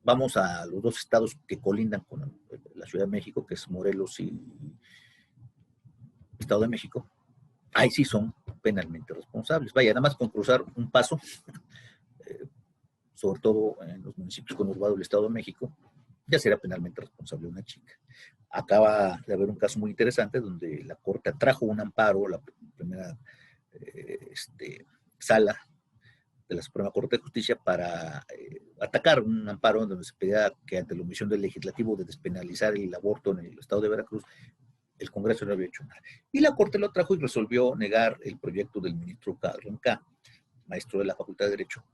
Speaker 1: vamos a los dos estados que colindan con la Ciudad de México, que es Morelos y Estado de México, ahí sí son penalmente responsables. Vaya, nada más con cruzar un paso, sobre todo en los municipios conurbados del Estado de México, ya será penalmente responsable una chica. Acaba de haber un caso muy interesante donde la Corte atrajo un amparo, la primera sala de la Suprema Corte de Justicia, para atacar un amparo donde se pedía que ante la omisión del legislativo de despenalizar el aborto en el estado de Veracruz, el Congreso no había hecho nada. Y la Corte lo trajo y resolvió negar el proyecto del ministro Roncá, maestro de la Facultad de Derecho,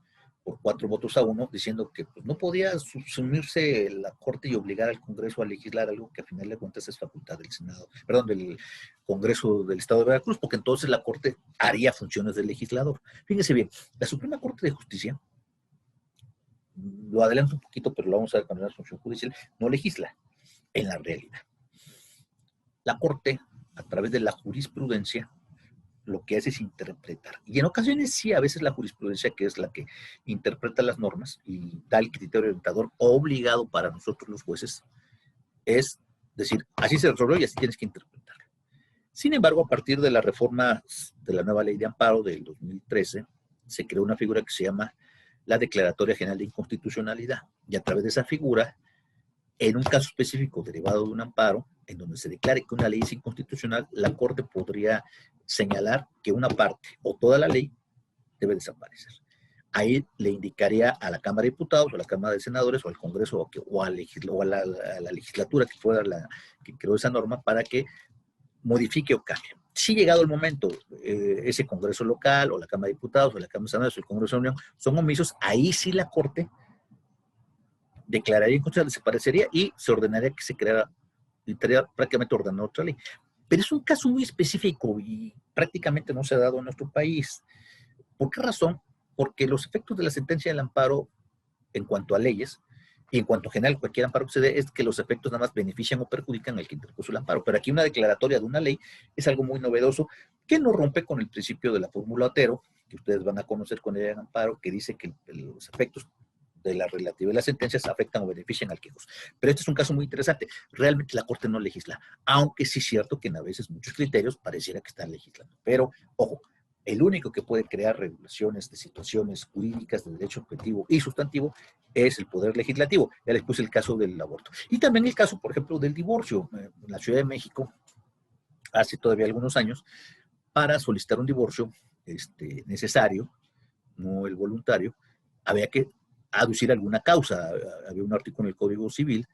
Speaker 1: por 4-1, diciendo que pues, no podía subsumirse la Corte y obligar al Congreso a legislar algo que a final de cuentas es facultad del Senado, perdón, del Congreso del Estado de Veracruz, porque entonces la Corte haría funciones de legislador. Fíjense bien, la Suprema Corte de Justicia, lo adelanto un poquito, pero lo vamos a ver cuando es función judicial, no legisla en la realidad. La Corte, a través de la jurisprudencia, lo que hace es interpretar. Y en ocasiones sí, a veces la jurisprudencia, que es la que interpreta las normas y da el criterio orientador obligado para nosotros los jueces, es decir, así se resolvió y así tienes que interpretarlo. Sin embargo, a partir de la reforma de la nueva ley de amparo del 2013, se creó una figura que se llama la Declaratoria General de Inconstitucionalidad. Y a través de esa figura, en un caso específico derivado de un amparo, en donde se declare que una ley es inconstitucional, la Corte podría señalar que una parte o toda la ley debe desaparecer. ahí le indicaría a la Cámara de Diputados, o a la Cámara de Senadores, o al Congreso, o a la legislatura que fuera la que creó esa norma para que modifique o cambie. Si llegado el momento, ese Congreso local, o la Cámara de Diputados, o la Cámara de Senadores, o el Congreso de la Unión, son omisos, ahí sí la Corte declararía inconstitucional, desaparecería y se ordenaría que se creara, estaría prácticamente ordenando otra ley. Pero es un caso muy específico y prácticamente no se ha dado en nuestro país. ¿Por qué razón? Porque los efectos de la sentencia del amparo en cuanto a leyes y en cuanto a general cualquier amparo que se dé es que los efectos nada más benefician o perjudican al que interpuso el amparo. Pero aquí una declaratoria de una ley es algo muy novedoso que no rompe con el principio de la fórmula Otero, que ustedes van a conocer con el amparo, que dice que los efectos de la relatividad de las sentencias afectan o benefician al quejoso. Pero este es un caso muy interesante. Realmente la Corte no legisla, aunque sí es cierto que a veces muchos criterios pareciera que están legislando. Pero, ojo, el único que puede crear regulaciones de situaciones jurídicas de derecho objetivo y sustantivo es el Poder Legislativo. Ya les puse el caso del aborto. Y también el caso, por ejemplo, del divorcio. En la Ciudad de México, hace todavía algunos años, para solicitar un divorcio necesario, no el voluntario, había que aducir alguna causa. Había un artículo en el Código Civil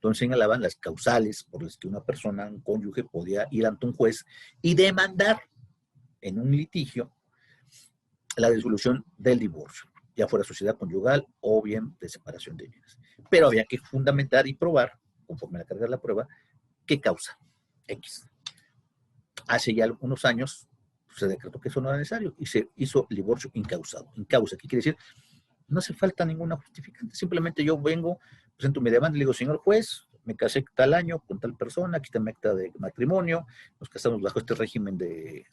Speaker 1: donde señalaban las causales por las que una persona, un cónyuge, podía ir ante un juez y demandar en un litigio la disolución del divorcio, ya fuera sociedad conyugal o bien de separación de bienes. Pero había que fundamentar y probar, conforme a la carga de la prueba, qué causa X. Hace ya algunos años se decretó que eso no era necesario y se hizo el divorcio incausado. Incausa, ¿qué quiere decir? No hace falta ninguna justificante, simplemente yo vengo, presento mi demanda y le digo, señor juez, me casé tal año con tal persona, aquí está mi acta de matrimonio, nos casamos bajo este régimen de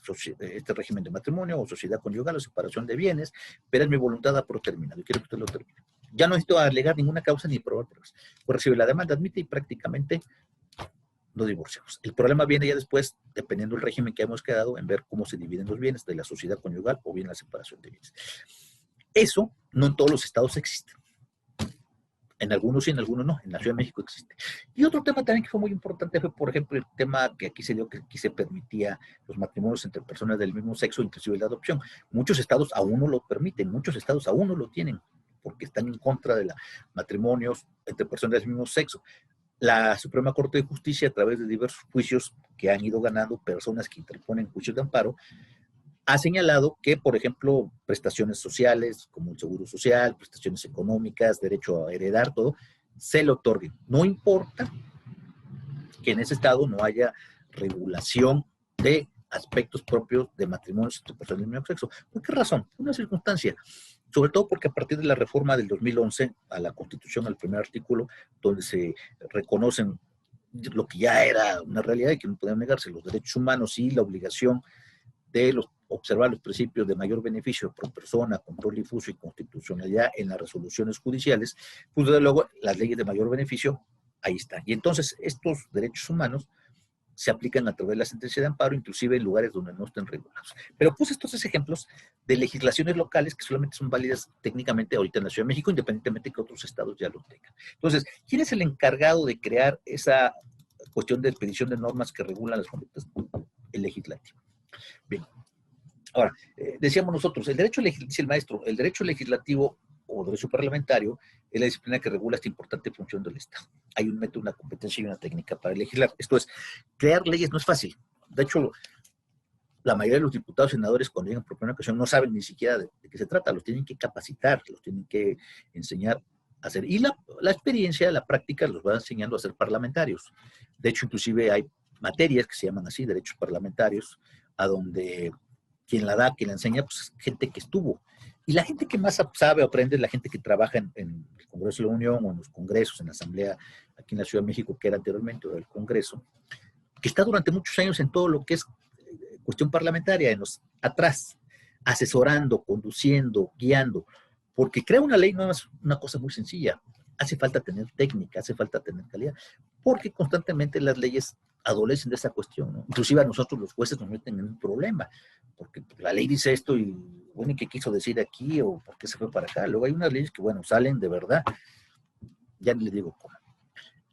Speaker 1: matrimonio o sociedad conyugal o separación de bienes, pero es mi voluntad a por terminado y quiero que usted lo termine. Ya no necesito alegar ninguna causa ni probar pruebas. Pues recibe la demanda, admite y prácticamente nos divorciamos. El problema viene ya después, dependiendo del régimen que hemos quedado, en ver cómo se dividen los bienes de la sociedad conyugal o bien la separación de bienes. Eso no en todos los estados existe. En algunos sí, en algunos no. En la Ciudad de México existe. Y otro tema también que fue muy importante fue, por ejemplo, el tema que aquí se dio, que aquí se permitía los matrimonios entre personas del mismo sexo, inclusive la adopción. Muchos estados aún no lo permiten, muchos estados aún no lo tienen, porque están en contra de los matrimonios entre personas del mismo sexo. La Suprema Corte de Justicia, a través de diversos juicios que han ido ganando personas que interponen juicios de amparo, ha señalado que, por ejemplo, prestaciones sociales, como el seguro social, prestaciones económicas, derecho a heredar, todo, se le otorguen. No importa que en ese estado no haya regulación de aspectos propios de matrimonios entre personas del mismo sexo. ¿Por qué razón? Una circunstancia. Sobre todo porque a partir de la reforma del 2011 a la Constitución, al primer artículo, donde se reconocen lo que ya era una realidad y que no podían negarse, los derechos humanos y la obligación de observar los principios de mayor beneficio por persona, control difuso y constitucionalidad en las resoluciones judiciales, pues desde luego las leyes de mayor beneficio, ahí están. Y entonces estos derechos humanos se aplican a través de la sentencia de amparo, inclusive en lugares donde no estén regulados. Pero puse estos 3 ejemplos de legislaciones locales que solamente son válidas técnicamente ahorita en la Ciudad de México, independientemente de que otros estados ya lo tengan. Entonces, ¿quién es el encargado de crear esa cuestión de expedición de normas que regulan las conductas? El legislativo. Bien. Ahora, decíamos nosotros, el derecho dice el maestro, el derecho legislativo o derecho parlamentario es la disciplina que regula esta importante función del Estado. Hay un método, una competencia y una técnica para legislar. Esto es, crear leyes no es fácil. De hecho, la mayoría de los diputados y senadores cuando llegan por primera ocasión no saben ni siquiera de qué se trata. Los tienen que capacitar, los tienen que enseñar a hacer. Y la experiencia, la práctica los va enseñando a ser parlamentarios. De hecho, inclusive hay materias que se llaman así, derechos parlamentarios, a donde quien la da, quien la enseña, pues gente que estuvo. Y la gente que más sabe o aprende es la gente que trabaja en el Congreso de la Unión o en los congresos, en la Asamblea aquí en la Ciudad de México, que era anteriormente, o el Congreso, que está durante muchos años en todo lo que es cuestión parlamentaria, atrás, asesorando, conduciendo, guiando, porque crear una ley no es una cosa muy sencilla. Hace falta tener técnica, hace falta tener calidad, porque constantemente las leyes adolecen de esa cuestión, ¿no? Inclusive a nosotros los jueces nos meten en un problema, porque la ley dice esto y, bueno, ¿qué quiso decir aquí o por qué se fue para acá? Luego hay unas leyes que, bueno, salen de verdad, ya ni les digo cómo.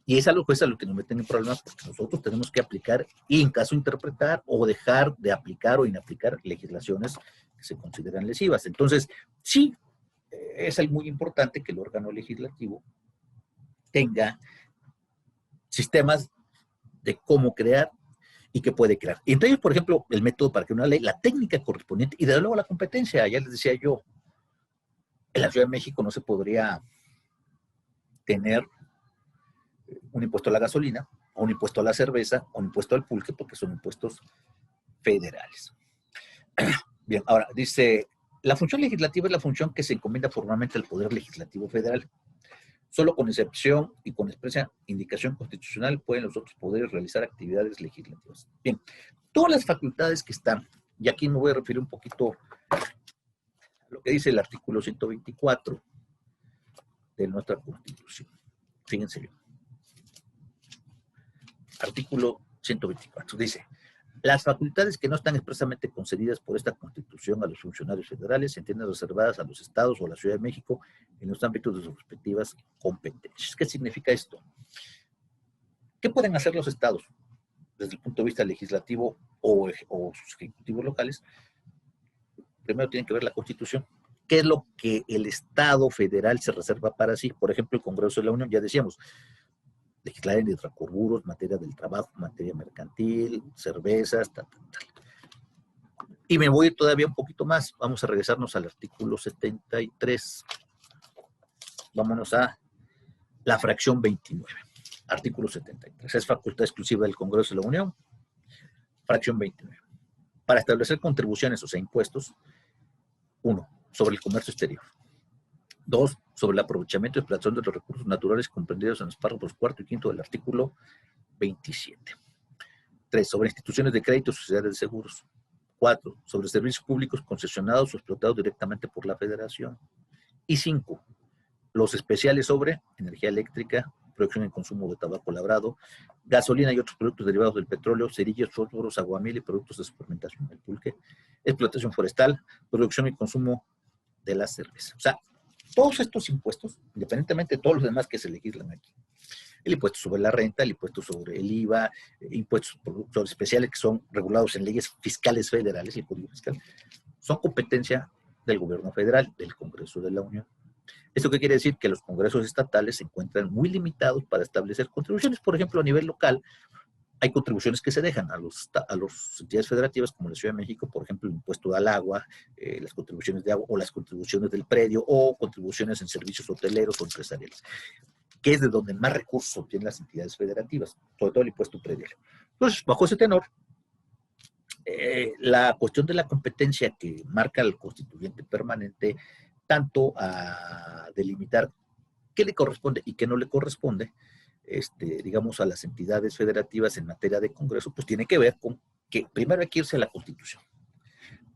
Speaker 1: Y es a los jueces a los que nos meten en problemas porque nosotros tenemos que aplicar y en caso interpretar o dejar de aplicar o inaplicar legislaciones que se consideran lesivas. Entonces, sí, es muy importante que el órgano legislativo tenga sistemas de cómo crear y qué puede crear. Y entre ellos, por ejemplo, el método para que una ley, la técnica correspondiente y desde luego la competencia. Ya les decía yo, en la Ciudad de México no se podría tener un impuesto a la gasolina, o un impuesto a la cerveza, o un impuesto al pulque, porque son impuestos federales. Bien, ahora dice, la función legislativa es la función que se encomienda formalmente al Poder Legislativo Federal. Solo con excepción y con expresa indicación constitucional pueden los otros poderes realizar actividades legislativas. Bien, todas las facultades que están, y aquí me voy a referir un poquito a lo que dice el artículo 124 de nuestra Constitución. Fíjense bien. Artículo 124 dice, las facultades que no están expresamente concedidas por esta Constitución a los funcionarios federales se entienden reservadas a los estados o a la Ciudad de México en los ámbitos de sus respectivas competencias. ¿Qué significa esto? ¿Qué pueden hacer los estados desde el punto de vista legislativo o sus ejecutivos locales? Primero tienen que ver la Constitución. ¿Qué es lo que el Estado federal se reserva para sí? Por ejemplo, el Congreso de la Unión, ya decíamos, legislar en hidrocarburos, materia del trabajo, materia mercantil, cervezas, tal. Y me voy todavía un poquito más. Vamos a regresarnos al artículo 73. Vámonos a la fracción 29. Artículo 73. Es facultad exclusiva del Congreso de la Unión. Fracción 29. Para establecer contribuciones, o sea, impuestos. 1. Sobre el comercio exterior. 2. Sobre el aprovechamiento y explotación de los recursos naturales comprendidos en los párrafos 4 y 5 del artículo 27. 3. Sobre instituciones de crédito y sociedades de seguros. 4. Sobre servicios públicos concesionados o explotados directamente por la Federación. Y 5. Los especiales sobre energía eléctrica, producción y consumo de tabaco labrado, gasolina y otros productos derivados del petróleo, cerillas, fósforos, aguamiel y productos de fermentación del pulque, explotación forestal, producción y consumo de la cerveza. O sea, todos estos impuestos, independientemente de todos los demás que se legislan aquí, el impuesto sobre la renta, el impuesto sobre el IVA, impuestos sobre especiales que son regulados en leyes fiscales federales, el Código Fiscal, son competencia del gobierno federal, del Congreso de la Unión. ¿Esto qué quiere decir? Que los congresos estatales se encuentran muy limitados para establecer contribuciones. Por ejemplo, a nivel local, hay contribuciones que se dejan a las entidades federativas, como la Ciudad de México, por ejemplo, el impuesto al agua, las contribuciones de agua, o las contribuciones del predio, o contribuciones en servicios hoteleros o empresariales, que es de donde más recursos obtienen las entidades federativas, sobre todo el impuesto predial. Entonces, bajo ese tenor, la cuestión de la competencia que marca el constituyente permanente, tanto a delimitar qué le corresponde y qué no le corresponde, digamos, a las entidades federativas en materia de Congreso, pues tiene que ver con que primero hay que irse a la Constitución.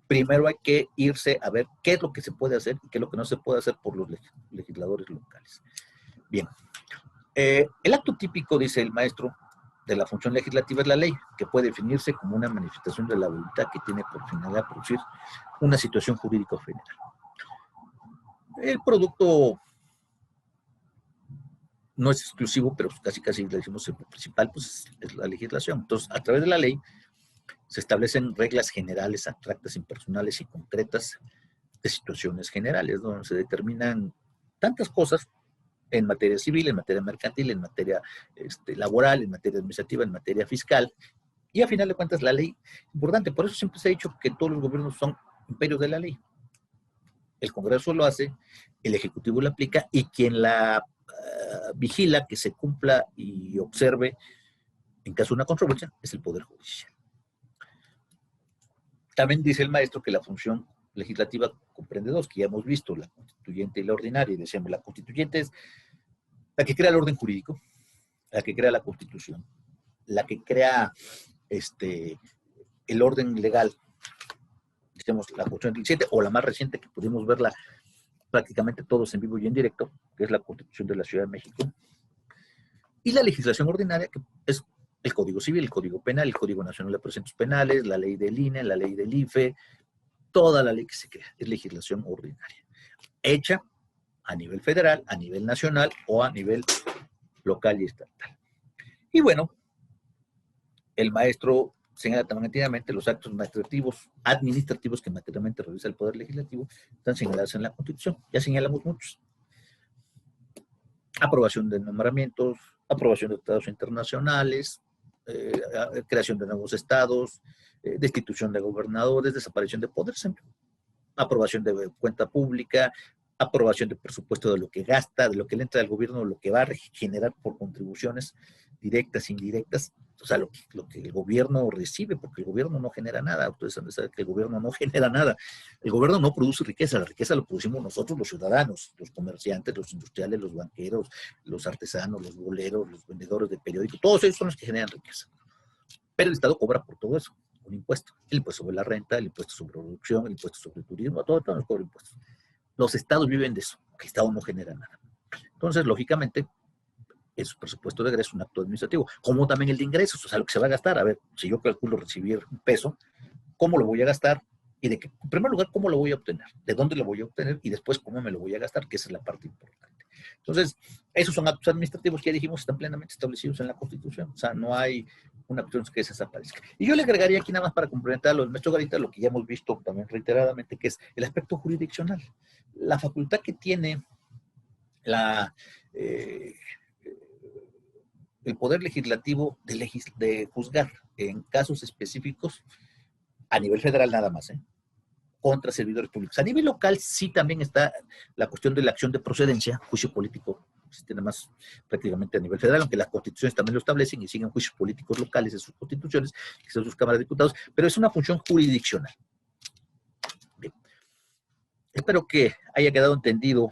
Speaker 1: Primero hay que irse a ver qué es lo que se puede hacer y qué es lo que no se puede hacer por los legisladores locales. Bien. El acto típico, dice el maestro, de la función legislativa es la ley, que puede definirse como una manifestación de la voluntad que tiene por finalidad producir una situación jurídica general. El producto no es exclusivo, pero casi le decimos el principal, pues es la legislación. Entonces, a través de la ley se establecen reglas generales, abstractas, impersonales y concretas de situaciones generales, donde se determinan tantas cosas en materia civil, en materia mercantil, en materia laboral, en materia administrativa, en materia fiscal, y a final de cuentas la ley es importante. Por eso siempre se ha dicho que todos los gobiernos son imperios de la ley. El Congreso lo hace, el Ejecutivo lo aplica, y quien la vigila que se cumpla y observe en caso de una controversia es el Poder Judicial. También dice el maestro que la función legislativa comprende dos, que ya hemos visto, la constituyente y la ordinaria, y decíamos, la constituyente es la que crea el orden jurídico, la que crea la Constitución, la que crea el orden legal, decíamos, la Constitución del 7, o la más reciente, que pudimos verla prácticamente todos en vivo y en directo, que es la Constitución de la Ciudad de México, y la legislación ordinaria, que es el Código Civil, el Código Penal, el Código Nacional de Procedimientos Penales, la ley del INE, la ley del IFE, toda la ley que se crea, es legislación ordinaria, hecha a nivel federal, a nivel nacional o a nivel local y estatal. Y bueno, el maestro señala también los actos administrativos que materialmente realiza el Poder Legislativo, están señalados en la Constitución. Ya señalamos muchos. Aprobación de nombramientos, aprobación de tratados internacionales, creación de nuevos estados, destitución de gobernadores, desaparición de poder central, aprobación de cuenta pública, aprobación de presupuesto de lo que gasta, de lo que le entra al gobierno, lo que va a generar por contribuciones directas, indirectas, o sea, lo que el gobierno recibe, porque el gobierno no genera nada. Ustedes han de saber que el gobierno no genera nada. El gobierno no produce riqueza, la riqueza lo producimos nosotros, los ciudadanos, los comerciantes, los industriales, los banqueros, los artesanos, los boleros, los vendedores de periódicos, todos ellos son los que generan riqueza. Pero el Estado cobra por todo eso un impuesto. El impuesto sobre la renta, el impuesto sobre producción, el impuesto sobre el turismo, todo nos cobra impuestos. Los estados viven de eso, el Estado no genera nada. Entonces, lógicamente, es presupuesto de egreso, un acto administrativo, como también el de ingresos, o sea, lo que se va a gastar. A ver, si yo calculo recibir un peso, ¿cómo lo voy a gastar? Y de que, en primer lugar, ¿cómo lo voy a obtener? ¿De dónde lo voy a obtener? Y después, ¿cómo me lo voy a gastar? Que esa es la parte importante. Entonces, esos son actos administrativos que ya dijimos están plenamente establecidos en la Constitución. O sea, no hay una cuestión que se desaparezca. Y yo le agregaría aquí nada más para complementar lo del maestro Garita, lo que ya hemos visto también reiteradamente, que es el aspecto jurisdiccional. La facultad que tiene la, el poder legislativo de juzgar en casos específicos a nivel federal nada más, contra servidores públicos. A nivel local sí también está la cuestión de la acción de procedencia, juicio político, se tiene más prácticamente a nivel federal, aunque las constituciones también lo establecen y siguen juicios políticos locales en sus constituciones, que son sus cámaras de diputados, pero es una función jurisdiccional. Bien. Espero que haya quedado entendido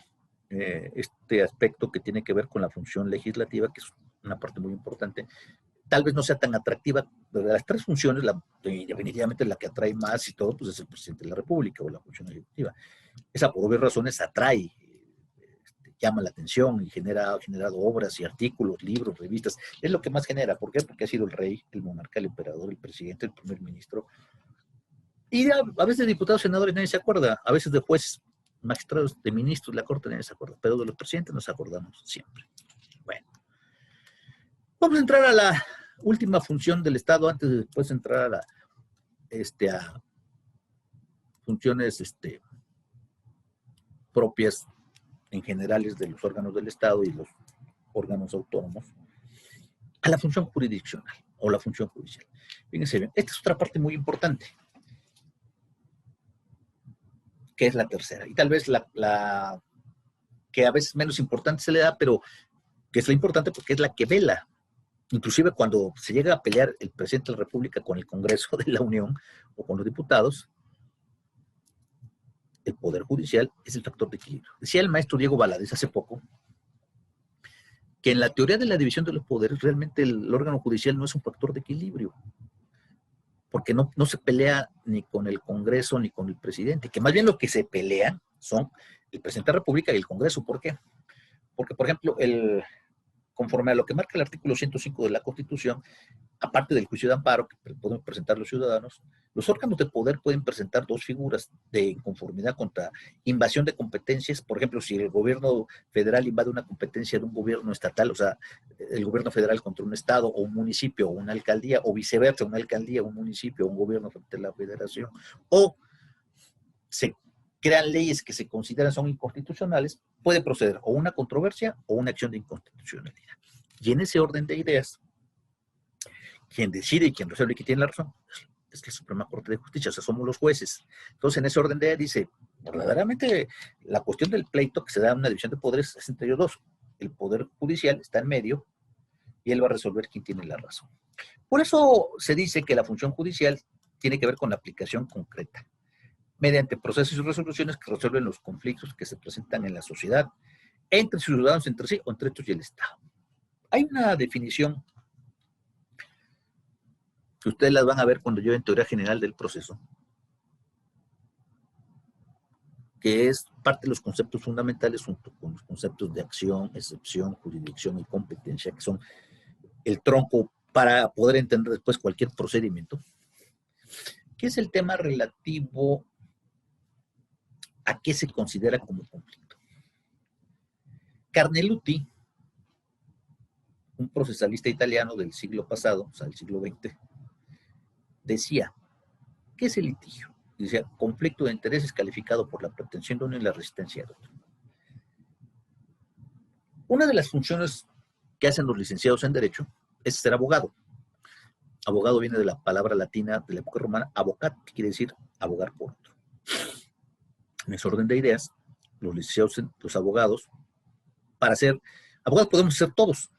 Speaker 1: este aspecto que tiene que ver con la función legislativa, que es una parte muy importante. Tal vez no sea tan atractiva, pero de las tres funciones, definitivamente la que atrae más y todo, pues es el presidente de la República o la función ejecutiva. Esa por obvias razones atrae, llama la atención y ha generado obras y artículos, libros, revistas. Es lo que más genera. ¿Por qué? Porque ha sido el rey, el monarca, el emperador, el presidente, el primer ministro. Y a veces de diputados, senadores nadie se acuerda, a veces de jueces, magistrados, de ministros de la Corte nadie se acuerda, pero de los presidentes nos acordamos siempre. Bueno, vamos a entrar a la última función del Estado antes de después entrar a funciones propias en generales de los órganos del Estado y los órganos autónomos, a la función jurisdiccional o la función judicial. Fíjense bien, esta es otra parte muy importante, que es la tercera, y tal vez la que a veces menos importante se le da, pero que es la importante porque es la que vela. Inclusive cuando se llega a pelear el presidente de la República con el Congreso de la Unión o con los diputados, el Poder Judicial es el factor de equilibrio. Decía el maestro Diego Valadez hace poco que en la teoría de la división de los poderes, realmente el órgano judicial no es un factor de equilibrio, porque no se pelea ni con el Congreso ni con el presidente, que más bien lo que se pelean son el presidente de la República y el Congreso. ¿Por qué? Porque, por ejemplo, conforme a lo que marca el artículo 105 de la Constitución, aparte del juicio de amparo que pueden presentar los ciudadanos, los órganos de poder pueden presentar dos figuras de inconformidad contra invasión de competencias. Por ejemplo, si el gobierno federal invade una competencia de un gobierno estatal, o sea, el gobierno federal contra un estado o un municipio o una alcaldía, o viceversa, una alcaldía, un municipio o un gobierno frente a la federación, o se crean leyes que se consideran son inconstitucionales, puede proceder o una controversia o una acción de inconstitucionalidad. Y en ese orden de ideas, quien decide y quien resuelve y quien tiene la razón es la Suprema Corte de Justicia, o sea, somos los jueces. Entonces, en ese orden de ideas dice, verdaderamente la cuestión del pleito que se da en una división de poderes es entre ellos dos. El Poder Judicial está en medio y él va a resolver quién tiene la razón. Por eso se dice que la función judicial tiene que ver con la aplicación concreta, mediante procesos y resoluciones que resuelven los conflictos que se presentan en la sociedad, entre ciudadanos entre sí o entre estos y el Estado. Hay una definición que ustedes las van a ver cuando yo en teoría general del proceso, que es parte de los conceptos fundamentales junto con los conceptos de acción, excepción, jurisdicción y competencia, que son el tronco para poder entender después cualquier procedimiento, que es el tema relativo a qué se considera como conflicto. Carneluti, un procesalista italiano del siglo pasado, o sea, del siglo XX, decía, ¿qué es el litigio? Decía, conflicto de intereses calificado por la pretensión de uno y la resistencia de otro. Una de las funciones que hacen los licenciados en Derecho es ser abogado. Abogado viene de la palabra latina de la época romana, avocat, que quiere decir abogar por otro. En ese orden de ideas, los licenciados, los abogados, para ser abogados podemos ser todos,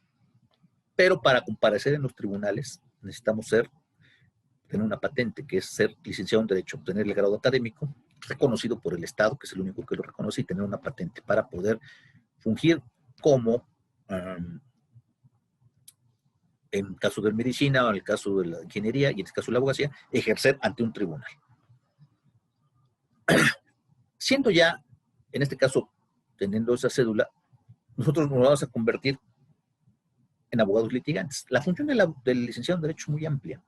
Speaker 1: pero para comparecer en los tribunales necesitamos tener una patente, que es ser licenciado en Derecho, obtener el grado académico, reconocido por el Estado, que es el único que lo reconoce, y tener una patente para poder fungir como, en caso de medicina, o en el caso de la ingeniería, y en este caso de la abogacía, ejercer ante un tribunal. Siendo ya, en este caso, teniendo esa cédula, nosotros nos vamos a convertir en abogados litigantes. La función del licenciado en Derecho es muy amplia.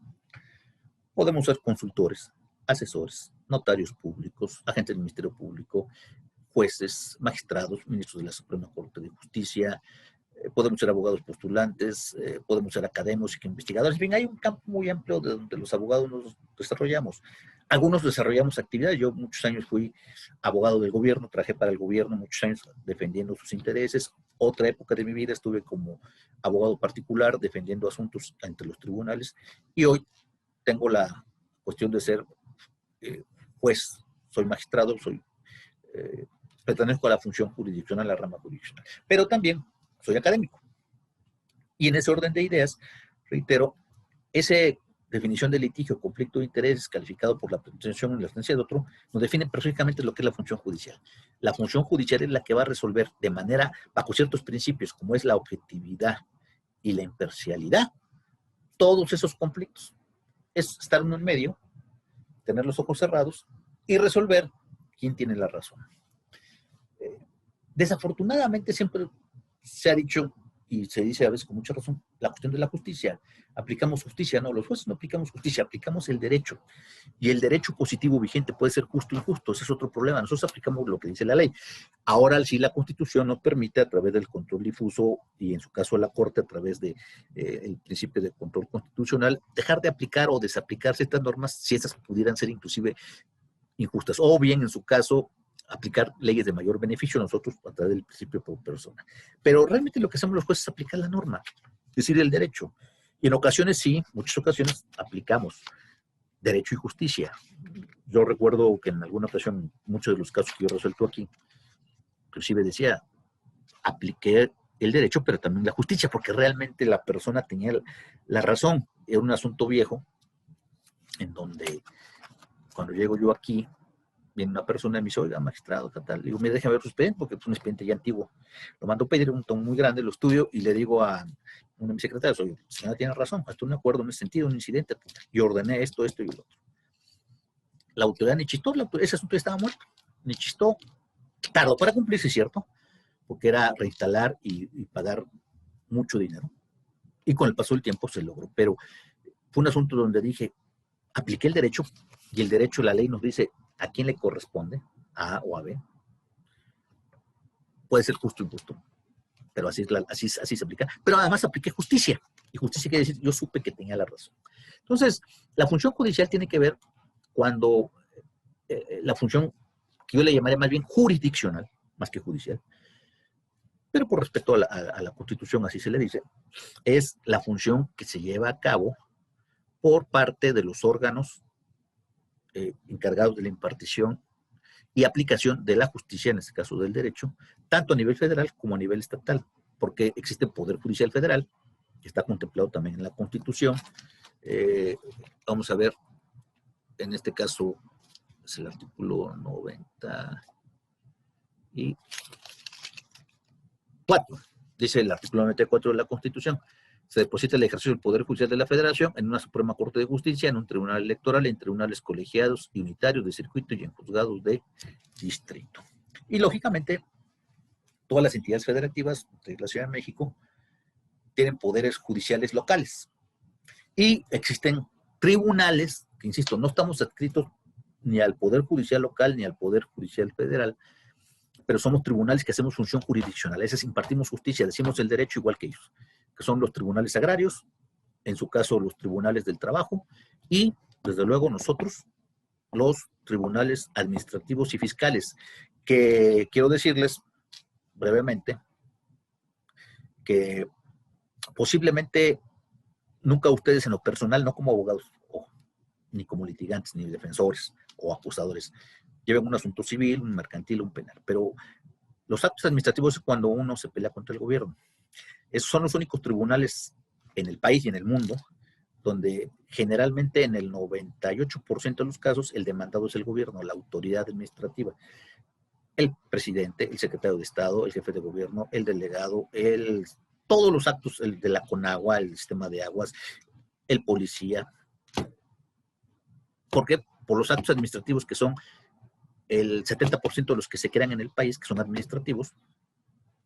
Speaker 1: Podemos ser consultores, asesores, notarios públicos, agentes del Ministerio Público, jueces, magistrados, ministros de la Suprema Corte de Justicia, podemos ser abogados postulantes, podemos ser académicos y investigadores. En fin, hay un campo muy amplio de donde los abogados nos desarrollamos. Algunos desarrollamos actividades. Yo muchos años fui abogado del gobierno, trabajé para el gobierno muchos años defendiendo sus intereses. Otra época de mi vida estuve como abogado particular defendiendo asuntos ante los tribunales. Y hoy tengo la cuestión de ser juez, soy magistrado, pertenezco a la función jurisdiccional, a la rama jurisdiccional. Pero también soy académico. Y en ese orden de ideas, reitero, esa definición de litigio, conflicto de intereses, calificado por la pretensión y la ausencia de otro, nos define perfectamente lo que es la función judicial. La función judicial es la que va a resolver de manera, bajo ciertos principios, como es la objetividad y la imparcialidad, todos esos conflictos. Es estar uno en medio, tener los ojos cerrados y resolver quién tiene la razón. Desafortunadamente siempre se ha dicho, y se dice a veces con mucha razón, la cuestión de la justicia. Aplicamos justicia, no, los jueces no aplicamos justicia, aplicamos el derecho. Y el derecho positivo vigente puede ser justo o injusto, ese es otro problema. Nosotros aplicamos lo que dice la ley. Ahora sí la Constitución nos permite, a través del control difuso, y en su caso la Corte, a través del principio de control constitucional, dejar de aplicar o desaplicar ciertas normas si esas pudieran ser inclusive injustas. O bien, en su caso, aplicar leyes de mayor beneficio a nosotros a través del principio por persona. Pero realmente lo que hacemos los jueces es aplicar la norma, es decir, el derecho. Y en ocasiones sí, muchas ocasiones aplicamos derecho y justicia. Yo recuerdo que en alguna ocasión, muchos de los casos que yo he resuelto aquí, inclusive decía, apliqué el derecho, pero también la justicia, porque realmente la persona tenía la razón. Era un asunto viejo, en donde cuando llego yo aquí, viene una persona y me dice, oiga, magistrado, tal. Le digo, me deja ver su expediente, porque es un expediente ya antiguo. Lo mando a pedir, un tomo muy grande, lo estudio, y le digo a uno de mis secretarios, oye, señora tiene razón, estoy de acuerdo en ese sentido, un incidente, y ordené esto y lo otro. La autoridad ni chistó, ese asunto ya estaba muerto, ni chistó. Tardó para cumplirse, ¿cierto? Porque era reinstalar y pagar mucho dinero. Y con el paso del tiempo se logró. Pero fue un asunto donde dije, apliqué el derecho, y el derecho, la ley nos dice a quién le corresponde, a A o a B. Puede ser justo o injusto, pero así se aplica. Pero además apliqué justicia, y justicia quiere decir, yo supe que tenía la razón. Entonces, la función judicial tiene que ver cuando la función, que yo le llamaría más bien jurisdiccional, más que judicial, pero por respeto a la Constitución, así se le dice, es la función que se lleva a cabo por parte de los órganos encargados de la impartición y aplicación de la justicia, en este caso del derecho, tanto a nivel federal como a nivel estatal, porque existe el Poder Judicial Federal, que está contemplado también en la Constitución. Vamos a ver, en este caso es el artículo 94. Dice el artículo 94 de la Constitución: se deposita el ejercicio del Poder Judicial de la Federación en una Suprema Corte de Justicia, en un tribunal electoral, en tribunales colegiados y unitarios de circuito y en juzgados de distrito. Y lógicamente, todas las entidades federativas de la Ciudad de México tienen poderes judiciales locales. Y existen tribunales, que insisto, no estamos adscritos ni al Poder Judicial local ni al Poder Judicial federal, pero somos tribunales que hacemos función jurisdiccional. A veces impartimos justicia, decimos el derecho igual que ellos, que son los tribunales agrarios, en su caso los tribunales del trabajo, y desde luego, nosotros, los tribunales administrativos y fiscales, que quiero decirles brevemente que posiblemente nunca ustedes en lo personal, no como abogados, ni como litigantes, ni defensores o acusadores, lleven un asunto civil, un mercantil, un penal, pero los actos administrativos es cuando uno se pelea contra el gobierno. Esos son los únicos tribunales en el país y en el mundo donde generalmente en el 98% de los casos el demandado es el gobierno, la autoridad administrativa. El presidente, el secretario de Estado, el jefe de gobierno, el delegado, todos los actos, el de la Conagua, el sistema de aguas, el policía. ¿Por qué? Por los actos administrativos que son el 70% de los que se crean en el país, que son administrativos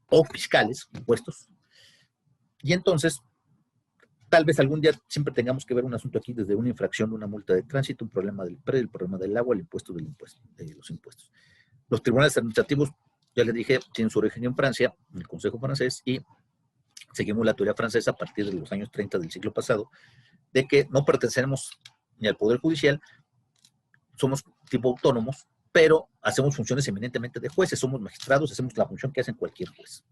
Speaker 1: o fiscales, impuestos. Y entonces, tal vez algún día siempre tengamos que ver un asunto aquí desde una infracción, una multa de tránsito, un problema del predio, el problema del agua, el impuesto de los impuestos. Los tribunales administrativos, ya les dije, tienen su origen en Francia, en el Consejo francés, y seguimos la teoría francesa a partir de los años 30 del siglo pasado, de que no pertenecemos ni al Poder Judicial, somos tipo autónomos, pero hacemos funciones eminentemente de jueces, somos magistrados, hacemos la función que hacen cualquier juez.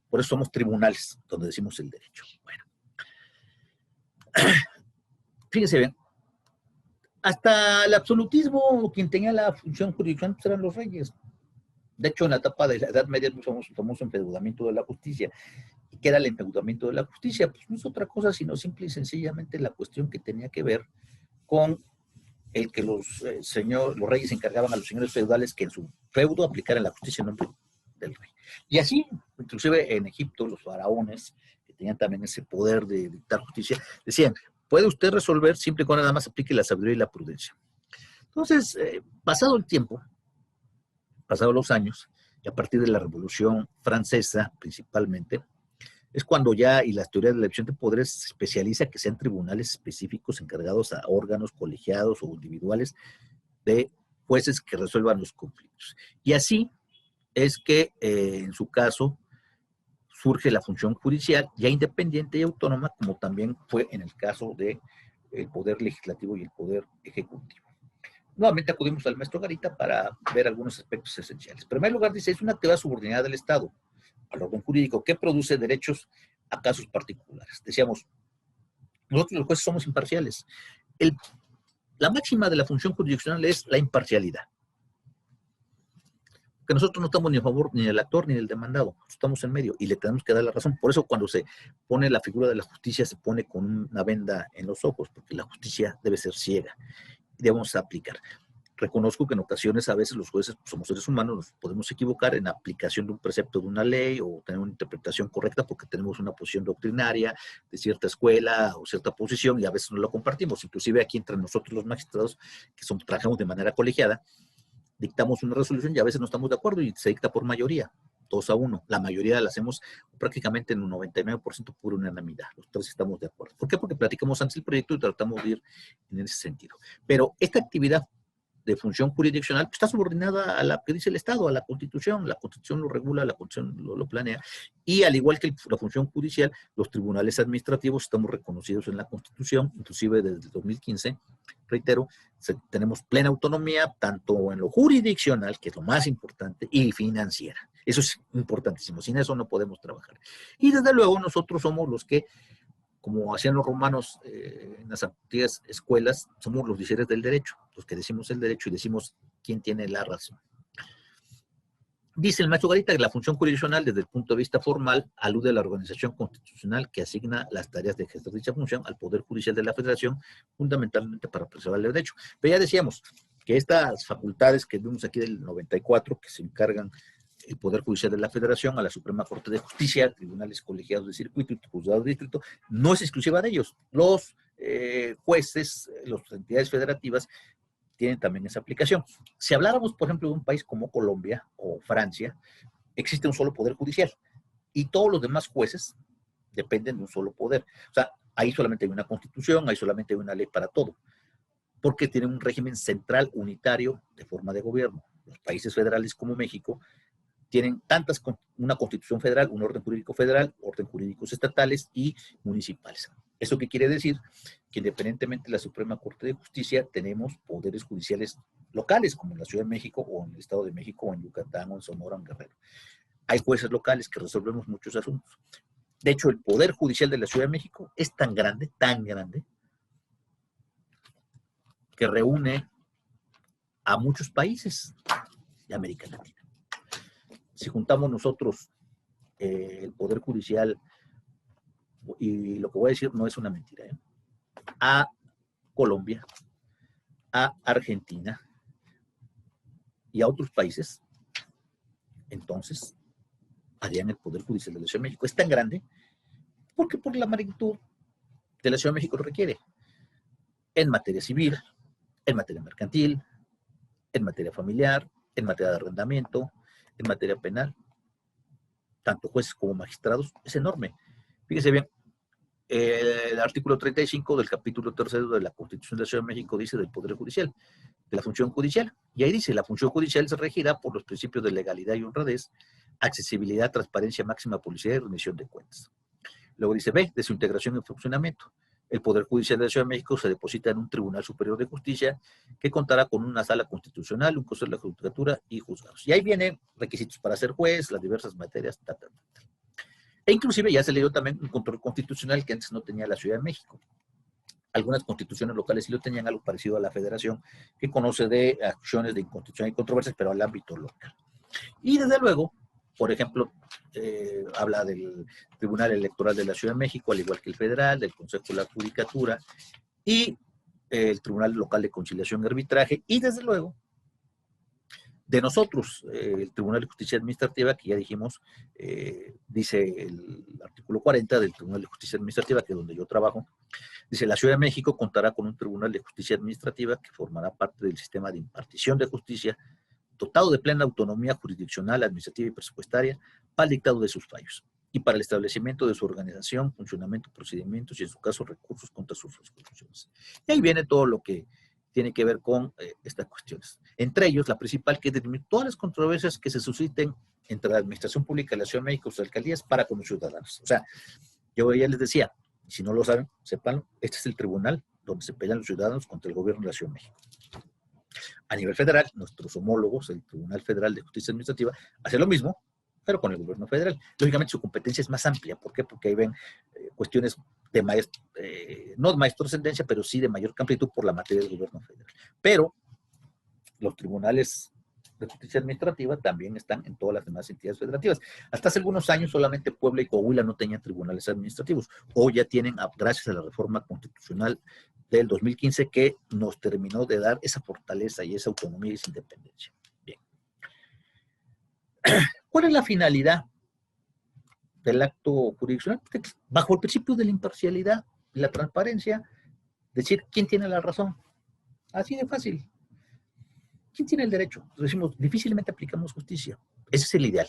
Speaker 1: Por eso somos tribunales, donde decimos el derecho. Bueno. Fíjense bien, hasta el absolutismo, quien tenía la función jurisdiccional eran los reyes. De hecho, en la etapa de la Edad Media es muy famoso endeudamiento de la justicia. ¿Y qué era el endeudamiento de la justicia? Pues no es otra cosa, sino simple y sencillamente la cuestión que tenía que ver con el que los reyes encargaban a los señores feudales que en su feudo aplicaran la justicia en nombre del rey. Y así, inclusive en Egipto, los faraones, que tenían también ese poder de dictar justicia, decían, puede usted resolver siempre y cuando nada más aplique la sabiduría y la prudencia. Entonces, pasado el tiempo, pasados los años, y a partir de la Revolución Francesa principalmente, es cuando ya, y la teoría de la división de poderes se especializa que sean tribunales específicos encargados a órganos colegiados o individuales de jueces que resuelvan los conflictos. Y así es que, en su caso, surge la función judicial ya independiente y autónoma, como también fue en el caso del poder legislativo y el poder ejecutivo. Nuevamente acudimos al maestro Garita para ver algunos aspectos esenciales. En primer lugar, dice, es una actividad subordinada del Estado al orden jurídico que produce derechos a casos particulares. Decíamos, nosotros los jueces somos imparciales. La máxima de la función jurisdiccional es la imparcialidad. Que nosotros no estamos ni a favor ni del actor ni del demandado, estamos en medio y le tenemos que dar la razón. Por eso cuando se pone la figura de la justicia se pone con una venda en los ojos, porque la justicia debe ser ciega y debemos aplicar. Reconozco que en ocasiones a veces los jueces somos seres humanos, nos podemos equivocar en la aplicación de un precepto de una ley o tener una interpretación correcta porque tenemos una posición doctrinaria de cierta escuela o cierta posición y a veces no lo compartimos. Inclusive aquí entre nosotros los magistrados, que trabajamos de manera colegiada, dictamos una resolución y a veces no estamos de acuerdo y se dicta por mayoría, 2-1. La mayoría la hacemos prácticamente en un 99% por unanimidad. Los tres estamos de acuerdo. ¿Por qué? Porque platicamos antes el proyecto y tratamos de ir en ese sentido. Pero esta actividad de función jurisdiccional pues, está subordinada a la que dice el Estado, a la Constitución. La Constitución lo regula, la Constitución lo planea. Y al igual que la función judicial, los tribunales administrativos estamos reconocidos en la Constitución, inclusive desde el 2015, reitero, tenemos plena autonomía, tanto en lo jurisdiccional, que es lo más importante, y financiera. Eso es importantísimo. Sin eso no podemos trabajar. Y desde luego nosotros somos los que, como hacían los romanos en las antiguas escuelas, somos los visires del derecho, los que decimos el derecho y decimos quién tiene la razón. Dice el maestro Garita que la función jurisdiccional desde el punto de vista formal alude a la organización constitucional que asigna las tareas de ejercer dicha función al Poder Judicial de la Federación, fundamentalmente para preservar el derecho. Pero ya decíamos que estas facultades que vimos aquí del 94, que se encargan el Poder Judicial de la Federación, a la Suprema Corte de Justicia, tribunales colegiados de circuito y juzgados de distrito, no es exclusiva de ellos. Los jueces, las entidades federativas, tienen también esa aplicación. Si habláramos, por ejemplo, de un país como Colombia o Francia, existe un solo poder judicial y todos los demás jueces dependen de un solo poder. O sea, ahí solamente hay una constitución, ahí solamente hay una ley para todo, porque tienen un régimen central unitario de forma de gobierno. Los países federales como México tienen una constitución federal, un orden jurídico federal, orden jurídicos estatales y municipales. ¿Eso qué quiere decir? Que independientemente de la Suprema Corte de Justicia, tenemos poderes judiciales locales, como en la Ciudad de México, o en el Estado de México, o en Yucatán, o en Sonora, o en Guerrero. Hay jueces locales que resolvemos muchos asuntos. De hecho, el Poder Judicial de la Ciudad de México es tan grande, que reúne a muchos países de América Latina. Si juntamos nosotros el Poder Judicial, y lo que voy a decir no es una mentira, a Colombia, a Argentina y a otros países, entonces harían el Poder Judicial de la Ciudad de México. Es tan grande porque por la magnitud de la Ciudad de México lo requiere. En materia civil, en materia mercantil, en materia familiar, en materia de arrendamiento, en materia penal, tanto jueces como magistrados, es enorme. Fíjese bien, el artículo 35 del capítulo 3 de la Constitución de la Ciudad de México dice del Poder Judicial, de la función judicial, y ahí dice, la función judicial se regirá por los principios de legalidad y honradez, accesibilidad, transparencia máxima, publicidad y rendición de cuentas. Luego dice B, de su integración y funcionamiento. El Poder Judicial de la Ciudad de México se deposita en un Tribunal Superior de Justicia que contará con una sala constitucional, un consejo de la judicatura y juzgados. Y ahí vienen requisitos para ser juez, las diversas materias, E inclusive ya se le dio también un control constitucional que antes no tenía la Ciudad de México. Algunas constituciones locales sí lo tenían, algo parecido a la Federación, que conoce de acciones de inconstitucionalidad y controversias, pero al ámbito local. Y desde luego, por ejemplo, habla del Tribunal Electoral de la Ciudad de México, al igual que el federal, del Consejo de la Judicatura y el Tribunal Local de Conciliación y Arbitraje, y desde luego, de nosotros, el Tribunal de Justicia Administrativa, que ya dijimos, dice el artículo 40 del Tribunal de Justicia Administrativa, que es donde yo trabajo, dice, la Ciudad de México contará con un Tribunal de Justicia Administrativa que formará parte del sistema de impartición de justicia, dotado de plena autonomía jurisdiccional, administrativa y presupuestaria, para el dictado de sus fallos y para el establecimiento de su organización, funcionamiento, procedimientos y, en su caso, recursos contra sus resoluciones. Y ahí viene todo lo que tiene que ver con estas cuestiones. Entre ellos, la principal, que es determinar todas las controversias que se susciten entre la Administración Pública de la Ciudad de México y sus alcaldías para con los ciudadanos. O sea, yo ya les decía, si no lo saben, sepan, este es el tribunal donde se pelean los ciudadanos contra el gobierno de la Ciudad de México. A nivel federal, nuestros homólogos, el Tribunal Federal de Justicia Administrativa, hace lo mismo, pero con el gobierno federal. Lógicamente su competencia es más amplia. ¿Por qué? Porque ahí ven cuestiones de no de mayor trascendencia, pero sí de mayor amplitud por la materia del gobierno federal. Pero los tribunales de justicia administrativa también están en todas las demás entidades federativas. Hasta hace algunos años solamente Puebla y Coahuila no tenían tribunales administrativos. Hoy ya tienen, gracias a la reforma constitucional del 2015, que nos terminó de dar esa fortaleza y esa autonomía y esa independencia. Bien. ¿Cuál es la finalidad del acto jurisdiccional? Bajo el principio de la imparcialidad y la transparencia, decir quién tiene la razón. Así de fácil. ¿Quién tiene el derecho? Decimos, difícilmente aplicamos justicia. Ese es el ideal.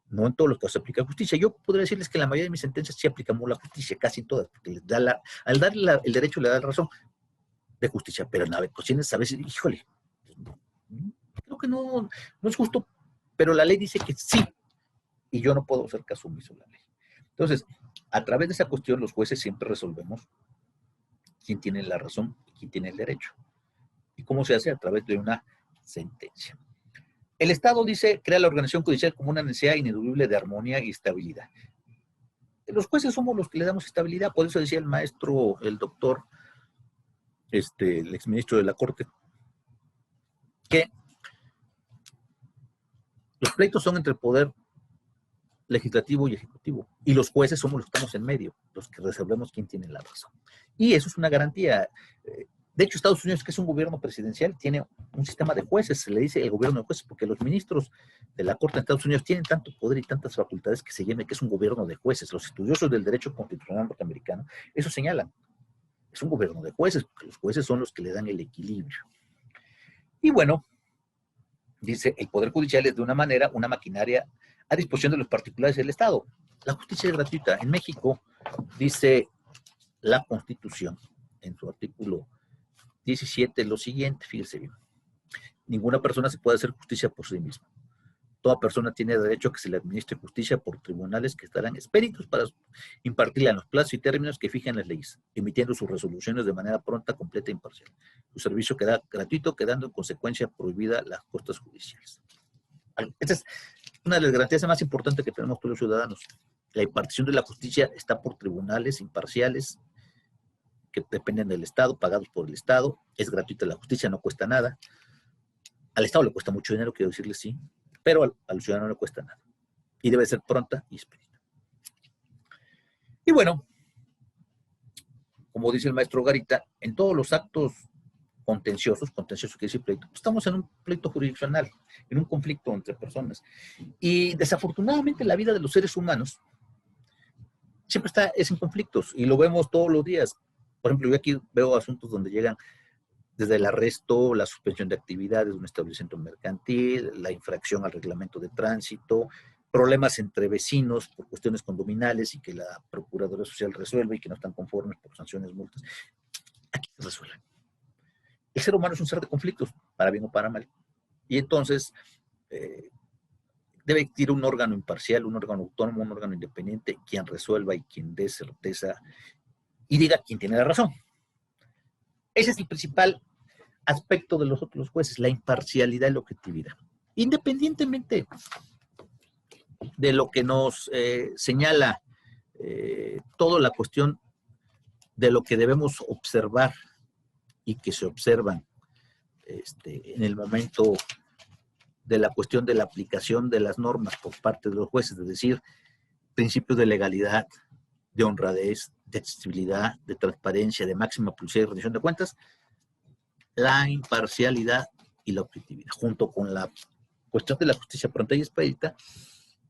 Speaker 1: No en todos los casos se aplica justicia. Yo podría decirles que en la mayoría de mis sentencias sí aplicamos la justicia, casi en todas, porque les da al darle el derecho le da la razón de justicia, pero en las ocasiones a veces, híjole, creo que no es justo, pero la ley dice que sí, y yo no puedo hacer caso omiso a la ley. Entonces, a través de esa cuestión, los jueces siempre resolvemos quién tiene la razón y quién tiene el derecho. ¿Y cómo se hace? A través de una sentencia. El Estado dice, crea la organización judicial como una necesidad ineludible de armonía y estabilidad. Los jueces somos los que le damos estabilidad, por eso decía el maestro, el doctor, el exministro de la Corte, que los pleitos son entre el poder legislativo y ejecutivo, y los jueces somos los que estamos en medio, los que resolvemos quién tiene la razón. Y eso es una garantía. De hecho, Estados Unidos, que es un gobierno presidencial, tiene un sistema de jueces, se le dice el gobierno de jueces, porque los ministros de la Corte de Estados Unidos tienen tanto poder y tantas facultades que se llama que es un gobierno de jueces. Los estudiosos del derecho constitucional norteamericano eso señalan. Es un gobierno de jueces, porque los jueces son los que le dan el equilibrio. Y bueno, dice, el Poder Judicial es de una manera una maquinaria a disposición de los particulares del Estado. La justicia es gratuita. En México, dice la Constitución, en su artículo 17, lo siguiente, fíjese bien. Ninguna persona se puede hacer justicia por sí misma. Toda persona tiene derecho a que se le administre justicia por tribunales que estarán expeditos para impartirla en los plazos y términos que fijan las leyes, emitiendo sus resoluciones de manera pronta, completa e imparcial. Un servicio queda gratuito, quedando en consecuencia prohibida las costas judiciales. Esta es una de las garantías más importantes que tenemos todos los ciudadanos. La impartición de la justicia está por tribunales imparciales que dependen del Estado, pagados por el Estado. Es gratuita la justicia, no cuesta nada. Al Estado le cuesta mucho dinero, quiero decirle sí, pero al ciudadano no le cuesta nada. Y debe ser pronta y expedita. Y bueno, como dice el maestro Garita, en todos los actos contencioso quiere decir pleito, estamos en un pleito jurisdiccional, en un conflicto entre personas. Y desafortunadamente la vida de los seres humanos siempre es en conflictos, y lo vemos todos los días. Por ejemplo, yo aquí veo asuntos donde llegan desde el arresto, la suspensión de actividades de un establecimiento mercantil, la infracción al reglamento de tránsito, problemas entre vecinos por cuestiones condominales y que la Procuraduría Social resuelve y que no están conformes por sanciones, multas. Aquí se resuelven. El ser humano es un ser de conflictos, para bien o para mal. Y entonces debe existir un órgano imparcial, un órgano autónomo, un órgano independiente, quien resuelva y quien dé certeza y diga quién tiene la razón. Ese es el principal aspecto de los otros jueces, la imparcialidad y la objetividad. Independientemente de lo que nos señala toda la cuestión de lo que debemos observar y que se observan en el momento de la cuestión de la aplicación de las normas por parte de los jueces, es decir, principios de legalidad, de honradez, de accesibilidad, de transparencia, de máxima publicidad y rendición de cuentas, la imparcialidad y la objetividad, junto con la cuestión de la justicia pronta y expedita,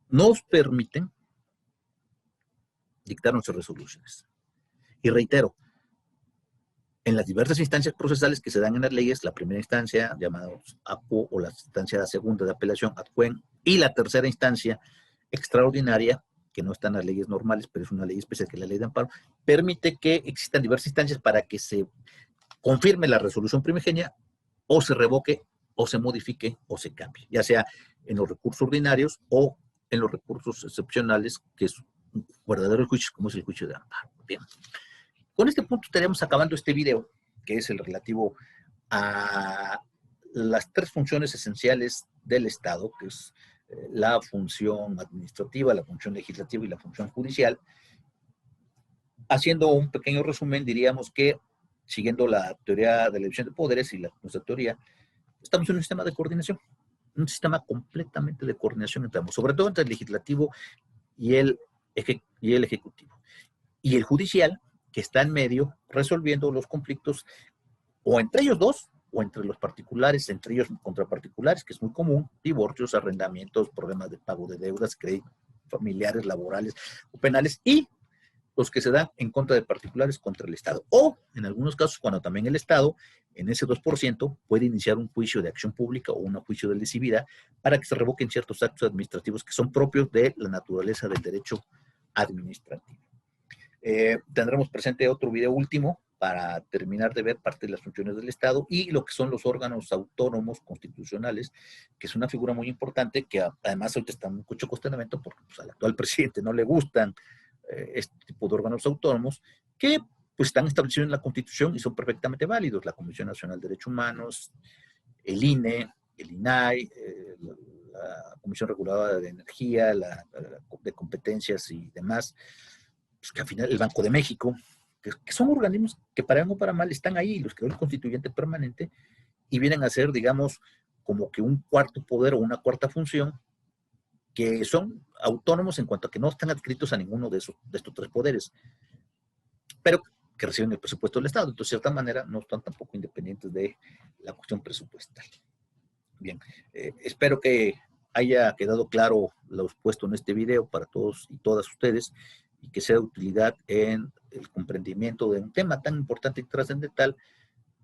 Speaker 1: nos permiten dictar nuestras resoluciones. Y reitero, en las diversas instancias procesales que se dan en las leyes, la primera instancia, llamada ACU, o la instancia segunda de apelación, ACUEN, y la tercera instancia extraordinaria, que no está en las leyes normales, pero es una ley especial que es la ley de amparo, permite que existan diversas instancias para que se confirme la resolución primigenia, o se revoque, o se modifique, o se cambie, ya sea en los recursos ordinarios o en los recursos excepcionales, que es un verdadero juicio, como es el juicio de amparo. Bien. Con este punto estaríamos acabando este video, que es el relativo a las tres funciones esenciales del Estado, que es la función administrativa, la función legislativa y la función judicial. Haciendo un pequeño resumen, diríamos que, siguiendo la teoría de la división de poderes y nuestra teoría, estamos en un sistema de coordinación, un sistema completamente de coordinación entre ambos, sobre todo entre el legislativo y el ejecutivo. Y el judicial, que está en medio, resolviendo los conflictos o entre ellos dos, o entre los particulares, entre ellos contra particulares, que es muy común, divorcios, arrendamientos, problemas de pago de deudas, créditos familiares, laborales o penales, y los que se dan en contra de particulares contra el Estado. O, en algunos casos, cuando también el Estado, en ese 2%, puede iniciar un juicio de acción pública o un juicio de lesividad para que se revoquen ciertos actos administrativos que son propios de la naturaleza del derecho administrativo. Tendremos presente otro video último para terminar de ver parte de las funciones del Estado y lo que son los órganos autónomos constitucionales, que es una figura muy importante, que además ahorita está en mucho cuestionamiento porque pues, al actual presidente no le gustan este tipo de órganos autónomos, que pues están establecidos en la Constitución y son perfectamente válidos. La Comisión Nacional de Derechos Humanos, el INE, el INAI, la Comisión Reguladora de Energía, de competencias y demás, pues que al final el Banco de México, que son organismos que para bien o para mal están ahí, los creó el constituyente permanente, y vienen a ser, digamos, como que un cuarto poder o una cuarta función, que son autónomos en cuanto a que no están adscritos a ninguno de estos tres poderes, pero que reciben el presupuesto del Estado. Entonces, de cierta manera, no están tampoco independientes de la cuestión presupuestal. Bien, espero que haya quedado claro lo expuesto en este video para todos y todas ustedes, y que sea de utilidad en el comprendimiento de un tema tan importante y trascendental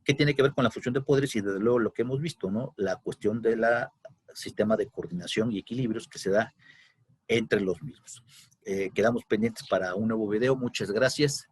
Speaker 1: que tiene que ver con la función de poderes y desde luego lo que hemos visto, ¿no? La cuestión del sistema de coordinación y equilibrios que se da entre los mismos. Quedamos pendientes para un nuevo video. Muchas gracias